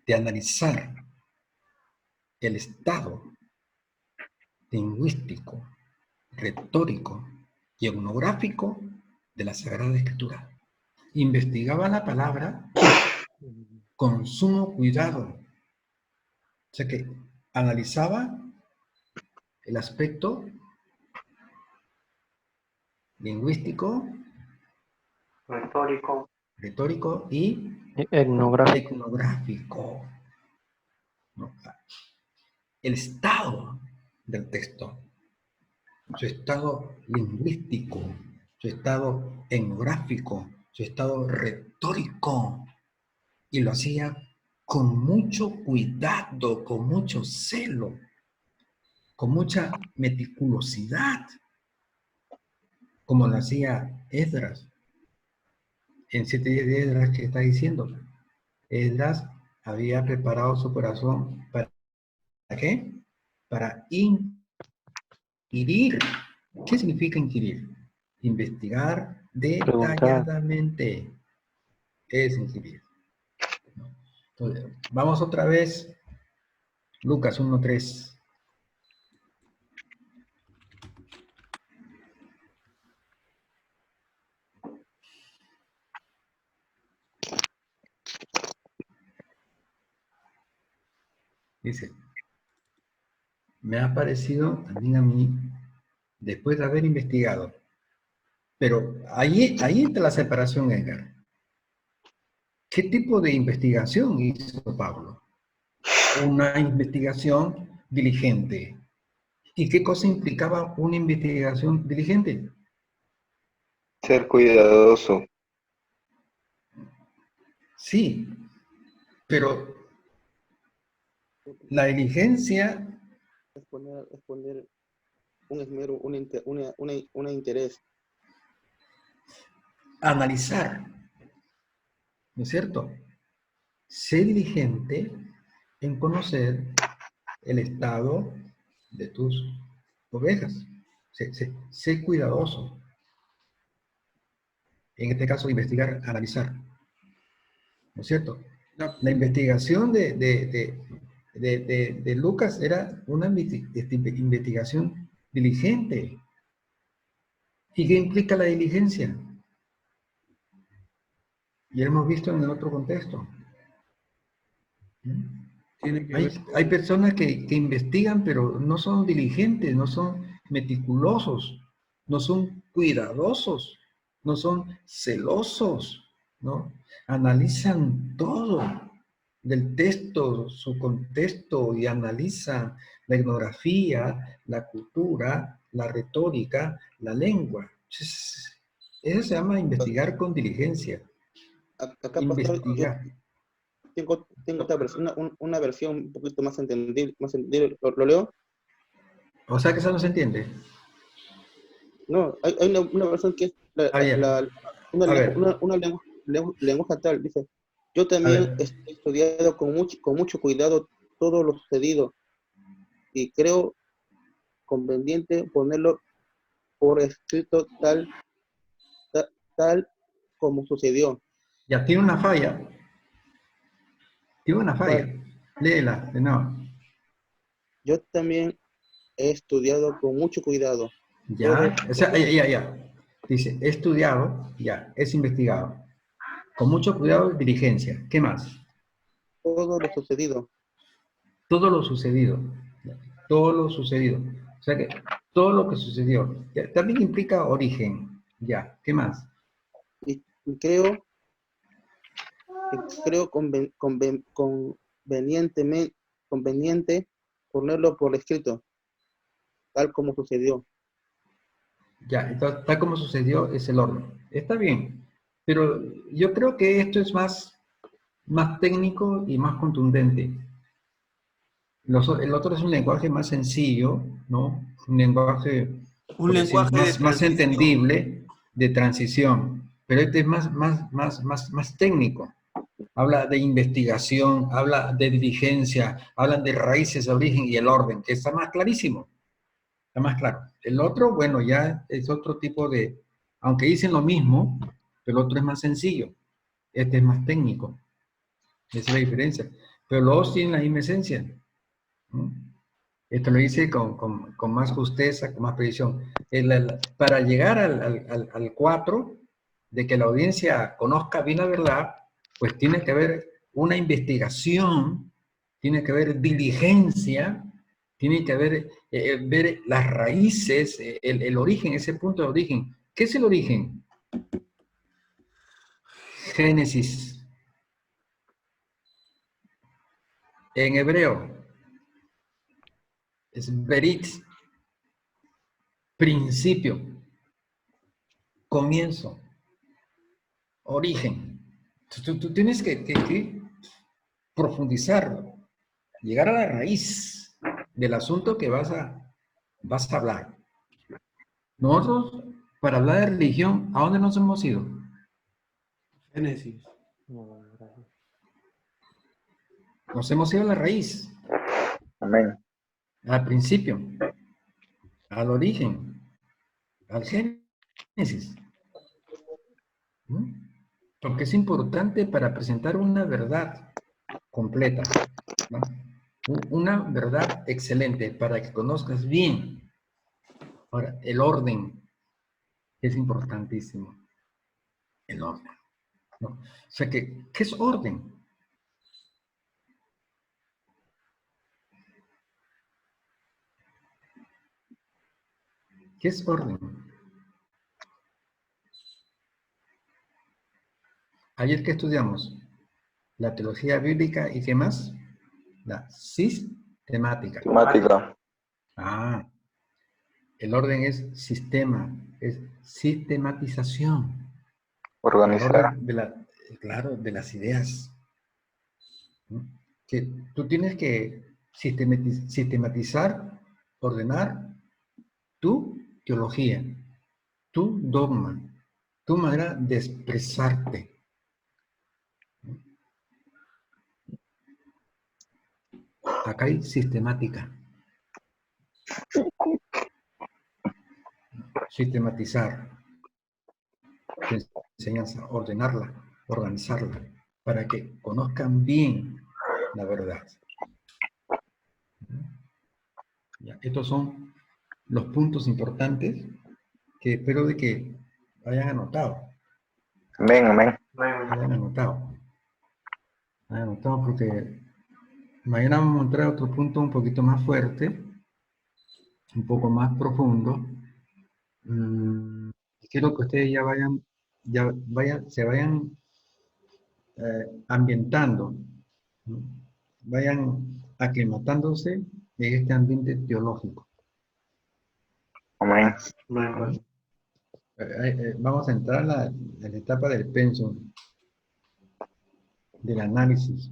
de analizar el estado lingüístico, retórico y etnográfico de la Sagrada Escritura. Investigaba la palabra con sumo cuidado. O sea que analizaba el aspecto lingüístico, retórico y Etnográfico. etnográfico. ¿No? El estado del texto, su estado lingüístico, su estado etnográfico, su estado retórico. Y lo hacía con mucho cuidado, con mucho celo, con mucha meticulosidad, como lo hacía Esdras. En 7 días de Esdras, ¿qué está diciendo? Esdras había preparado su corazón ¿para qué? Para inquirir. ¿Qué significa inquirir? Investigar Preguntar. detalladamente. Es inquirir. Entonces, vamos otra vez. Lucas 1:3. Dice, me ha parecido también a mí después de haber investigado. Pero ahí entra la separación, Edgar. ¿Qué tipo de investigación hizo Pablo? Una investigación diligente. ¿Y qué cosa implicaba una investigación diligente? Ser cuidadoso. Sí, pero la diligencia, Es poner un esmero, un interés. analizar, ¿no es cierto? Sé diligente en conocer el estado de tus ovejas. Sé cuidadoso. En este caso, investigar, analizar. ¿No es cierto? La investigación de Lucas era una investigación diligente. ¿Y qué implica la diligencia? Y hemos visto en el otro contexto. Tiene que Hay, ver hay con... personas que investigan, pero no son diligentes, no son meticulosos, no son cuidadosos, no son celosos, ¿no? Analizan todo del texto, su contexto, y analizan la etnografía, la cultura, la retórica, la lengua. Eso se llama investigar con diligencia. Acá, pastor, yo Investigar. tengo otra versión, una versión un poquito más entendible. ¿Lo leo? O sea que eso no se entiende. No, hay una versión que es Ah, ya. A ver, lenguaje tal. Dice, yo a también ver. he estudiado con mucho cuidado todo lo sucedido y creo conveniente ponerlo por escrito tal como sucedió. Ya tiene una falla. Tiene una falla. ¿Cuál? Léela de nuevo. Yo también he estudiado con mucho cuidado Ya. O sea, ya. Dice, he estudiado, ya, es investigado. Con mucho cuidado y diligencia. ¿Qué más? todo lo sucedido. Todo lo sucedido. Ya, todo lo sucedido. O sea que todo lo que sucedió. Ya, también implica origen. Ya. ¿Qué más? Y creo conveniente ponerlo por escrito, tal como sucedió. Ya. Entonces, tal como sucedió es el orden. Está bien. Pero yo creo que esto es más técnico y más contundente. El otro es un lenguaje más sencillo, ¿no? Un lenguaje, Un por decir, lenguaje de más transición. entendible de transición. Pero este es más técnico. Habla de investigación, habla de diligencia, hablan de raíces, origen y el orden, que está más clarísimo, está más claro. El otro, bueno, ya es otro tipo de, aunque dicen lo mismo, pero el otro es más sencillo. Este es más técnico. Esa es la diferencia. Pero los dos tienen la misma esencia, ¿no? Esto lo hice con más justeza, con más precisión. Para llegar al 4, de que la audiencia conozca bien la verdad, pues tiene que haber una investigación, tiene que haber diligencia, tiene que haber ver las raíces, el origen, ese punto de origen. ¿Qué es el origen? Génesis. En hebreo es berit, principio, comienzo, origen. Tú tienes que profundizar, llegar a la raíz del asunto que vas a hablar. Nosotros, para hablar de religión, ¿a dónde nos hemos ido? Génesis. Nos hemos ido a la raíz, Amén. al principio, al origen, al génesis. ¿No? Porque es importante para presentar una verdad completa, ¿no? Una verdad excelente para que conozcas bien. Ahora, el orden es importantísimo, el orden, ¿no? O sea, ¿qué es orden? ¿Qué es orden? Ayer que estudiamos la teología bíblica y ¿qué más? La sistemática. Temática. Ah, el orden es sistema, es sistematización. El Organizar. orden claro, de las ideas. ¿No? Que tú tienes que sistematizar, ordenar tu teología, tu dogma, tu manera de expresarte. Acá hay sistemática. Sistematizar tu enseñanza, ordenarla, organizarla, para que conozcan bien la verdad. Ya, estos son los puntos importantes que espero de que hayan anotado. Amén, amén. Hayan anotado. Hayan anotado porque mañana vamos a entrar a otro punto un poquito más fuerte, un poco más profundo. Quiero que ustedes se vayan ambientando, ¿no? Vayan aclimatándose en este ambiente teológico. Amén. Vamos a entrar en la etapa del pensum, del análisis,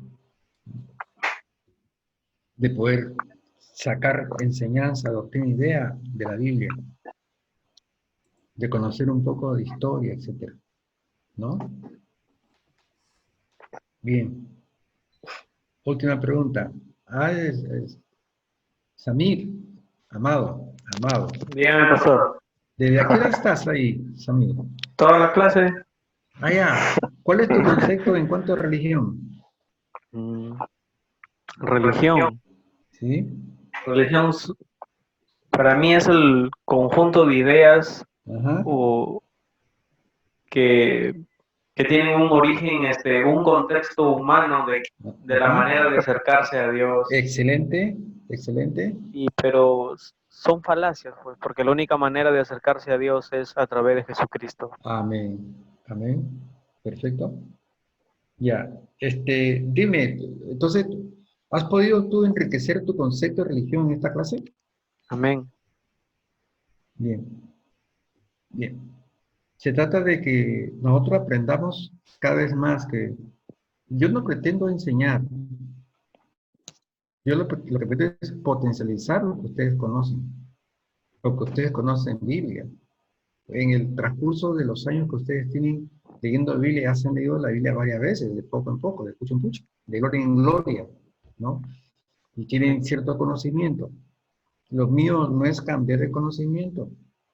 de poder sacar enseñanza, doctrina, idea de la Biblia, de conocer un poco de historia, etc. ¿No? Bien. Última pregunta. Samir, amado. Dígame, pastor. ¿Desde a qué hora estás ahí, Samir? ¿Toda la clase? Ah, ya. ¿Cuál es tu concepto en cuanto a religión? Religión. ¿Sí? Religión para mí es el conjunto de ideas Ajá. que tienen un origen, un contexto humano de la Ajá. manera de acercarse a Dios. Excelente. Pero son falacias, pues, porque la única manera de acercarse a Dios es a través de Jesucristo. Amén. Perfecto. Ya. Dime, entonces, ¿has podido tú enriquecer tu concepto de religión en esta clase? Amén. Bien. Se trata de que nosotros aprendamos cada vez más que yo no pretendo enseñar. Yo lo que pretendo es potencializar lo que ustedes conocen, lo que ustedes conocen en Biblia. En el transcurso de los años que ustedes tienen leyendo la Biblia, ya se han leído la Biblia varias veces, de poco en poco, de pucho en pucho, de gloria en gloria, ¿no? Y tienen cierto conocimiento. Lo mío no es cambiar el conocimiento,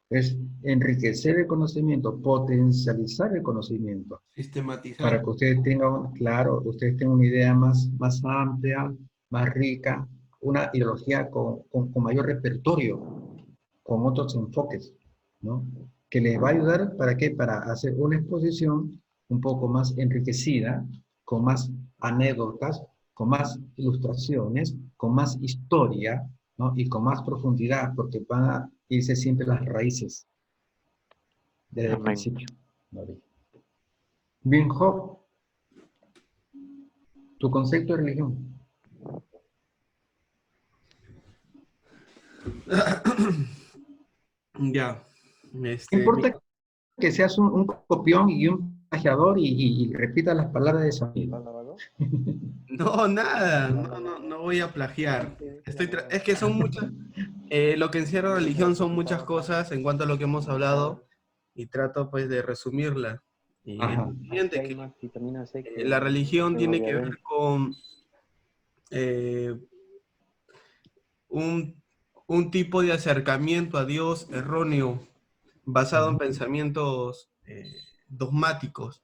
es enriquecer el conocimiento, potencializar el conocimiento. Sistematizar. Para que ustedes tengan, claro, ustedes tengan una idea más amplia, más rica, una ideología con mayor repertorio, con otros enfoques, ¿no? Que les va a ayudar, ¿para qué? Para hacer una exposición un poco más enriquecida, con más anécdotas, con más ilustraciones, con más historia, ¿no? Y con más profundidad, porque van a irse siempre las raíces desde el Amén. principio. ¿Vale? Bien, Job, tu concepto de religión. Ya. No importa que seas un copión y un plagiador y repitas las palabras de Samir. No, nada, no voy a plagiar. Es que son muchas, lo que encierra religión son muchas cosas en cuanto a lo que hemos hablado y trato pues de resumirla. Y es Ajá. lo siguiente, que la religión tiene que ver con un tipo de acercamiento a Dios erróneo basado en pensamientos dogmáticos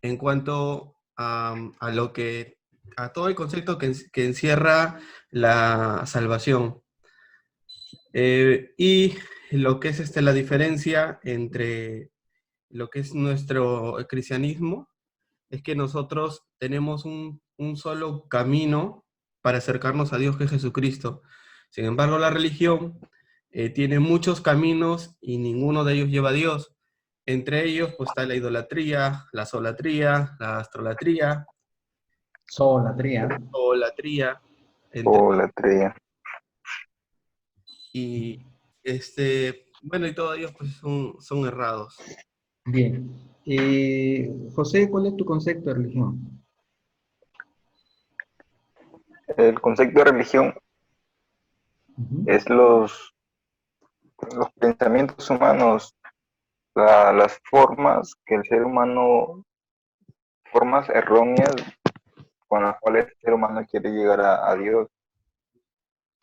en cuanto a todo el concepto que encierra la salvación. Y lo que es la diferencia entre lo que es nuestro cristianismo es que nosotros tenemos un solo camino para acercarnos a Dios, que es Jesucristo. Sin embargo, la religión tiene muchos caminos y ninguno de ellos lleva a Dios. Entre ellos, pues está la idolatría, la solatría, la astrolatría, Solatría. olatría, O la estrella. y bueno, y todos ellos pues son errados. Bien. José, ¿cuál es tu concepto de religión? El concepto de religión Ujú. es los pensamientos humanos, las formas que el ser humano, formas erróneas con las cuales el ser humano quiere llegar a Dios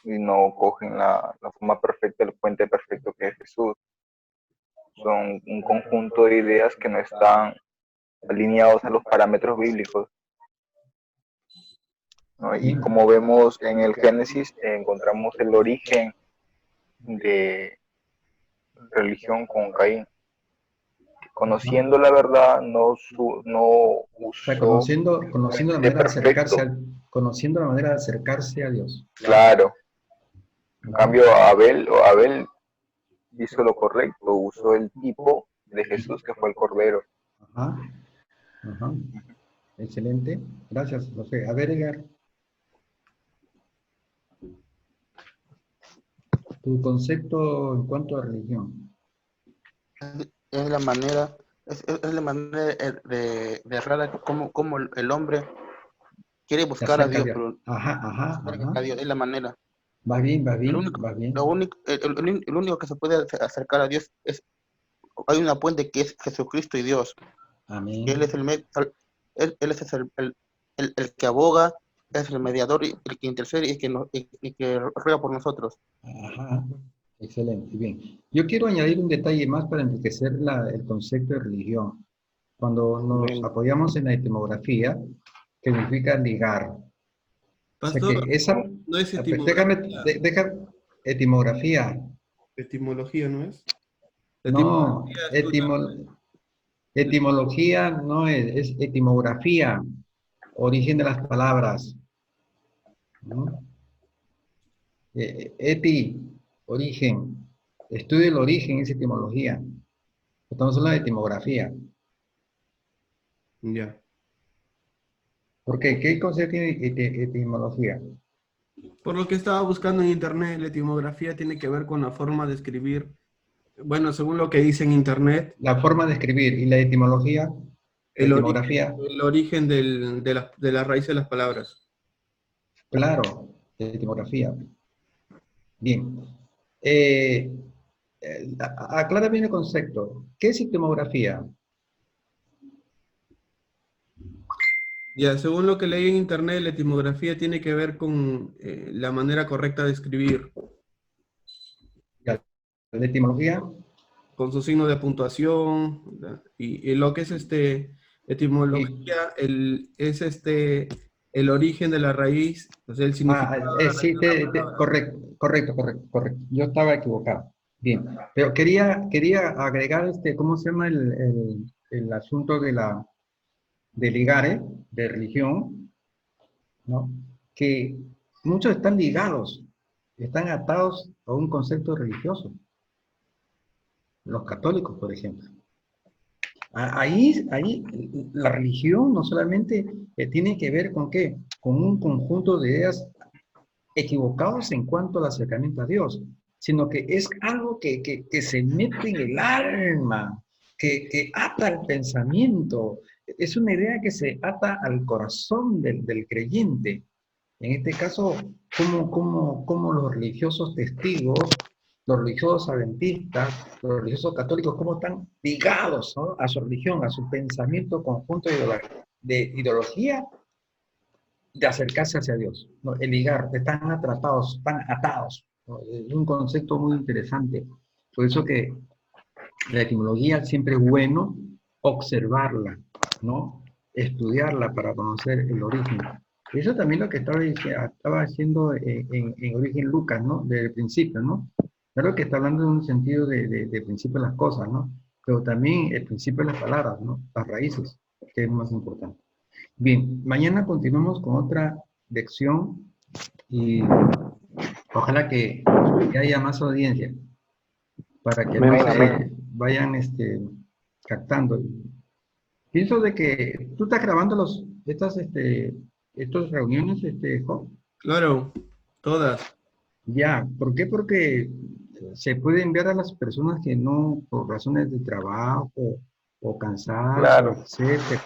y no cogen la forma perfecta, el puente perfecto que es Jesús. Son un conjunto de ideas que no están alineados a los parámetros bíblicos, ¿no? Y Bien. como vemos en el Génesis, encontramos el origen de religión con Caín. Conociendo la verdad, no O sea, usó conociendo la de manera de perfecto, conociendo la manera de acercarse a Dios. claro. En Ujú. cambio, Abel hizo lo correcto, usó el tipo de Jesús que fue el Cordero. Ajá, ajá. Excelente. Gracias, José. A ver, Edgar, tu concepto en cuanto a religión. Es la manera, es la manera de errar como el hombre quiere Te buscar a acerca a Dios, Dios. pero Ajá, ajá, no ajá. a Dios, es la manera. Va bien, va El bien, único, va bien. lo único, el único que se puede acercar a Dios es, hay una puente que es Jesucristo y Dios. Él es Amén. él es el que aboga, es el mediador, y el que intercede y que ruega por nosotros. Ajá. Excelente, bien. Yo quiero añadir un detalle más para enriquecer el concepto de religión. Cuando nos Amén. apoyamos en la etimografía, que significa ligar. O sea que Pastor, esa, no es déjame, etimología, deja etimografía. etimología no es. No, Etimología estudia etimología no es etimografía, origen de las palabras, ¿no? Origen, estudio el origen es etimología. Estamos hablando de etimografía. ya. ¿Por qué? ¿Qué concepto tiene etimología? Por lo que estaba buscando en internet, la etimografía tiene que ver con la forma de escribir. Bueno, según lo que dice en internet, La forma de escribir y la etimología, la etimografía, el origen de la raíz de las palabras. claro, etimografía. Bien. Eh, Aclara bien el concepto. ¿Qué es etimografía? Ya, según lo que leí en internet, la etimografía tiene que ver con la manera correcta de escribir, Ya, la etimología. con su signo de puntuación, ¿verdad? Y lo que es Y, etimología, es el origen de la raíz, o sea, el significado de la raíz sí, de una palabra. correcto, correcto, correcto, correcto. Yo estaba equivocado. Bien, pero quería agregar ¿cómo se llama el asunto de ligar, de religión, ¿no? Que muchos están ligados, están atados a un concepto religioso. Los católicos, por ejemplo. Ahí la religión no solamente tiene que ver con qué, con un conjunto de ideas equivocados en cuanto al acercamiento a Dios, sino que es algo que se mete en el alma, que ata el pensamiento, es una idea que se ata al corazón del creyente. En este caso, cómo los religiosos testigos, los religiosos adventistas, los religiosos católicos, cómo están ligados, ¿no?, a su religión, a su pensamiento conjunto de ideología de acercarse hacia Dios, ¿no? El ligar, están atrapados, están atados, ¿no? Es un concepto muy interesante. Por eso que la etimología siempre es bueno observarla, ¿no? Estudiarla para conocer el origen. Eso también lo que estaba haciendo en origen Lucas, ¿no? Desde el principio, ¿no? Claro que está hablando en un sentido de principio de las cosas, ¿no? Pero también el principio de las palabras, ¿no? Las raíces, que es más importante. Bien, mañana continuamos con otra lección y Ojalá que haya más audiencia para que Amén, no amén. se vayan captando. Pienso de que tú estás grabando estos reuniones, Job. Claro, todas. Ya, ¿por qué? Porque se puede enviar a las personas que no, por razones de trabajo o cansancio, Claro, etcétera,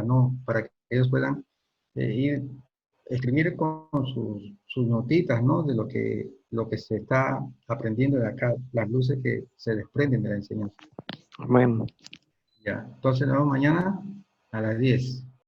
no, para que ellos puedan escribir con sus notitas, ¿no? De lo que se está aprendiendo de acá, las luces que se desprenden de la enseñanza. amén. Ya, entonces nos vemos mañana a las 10.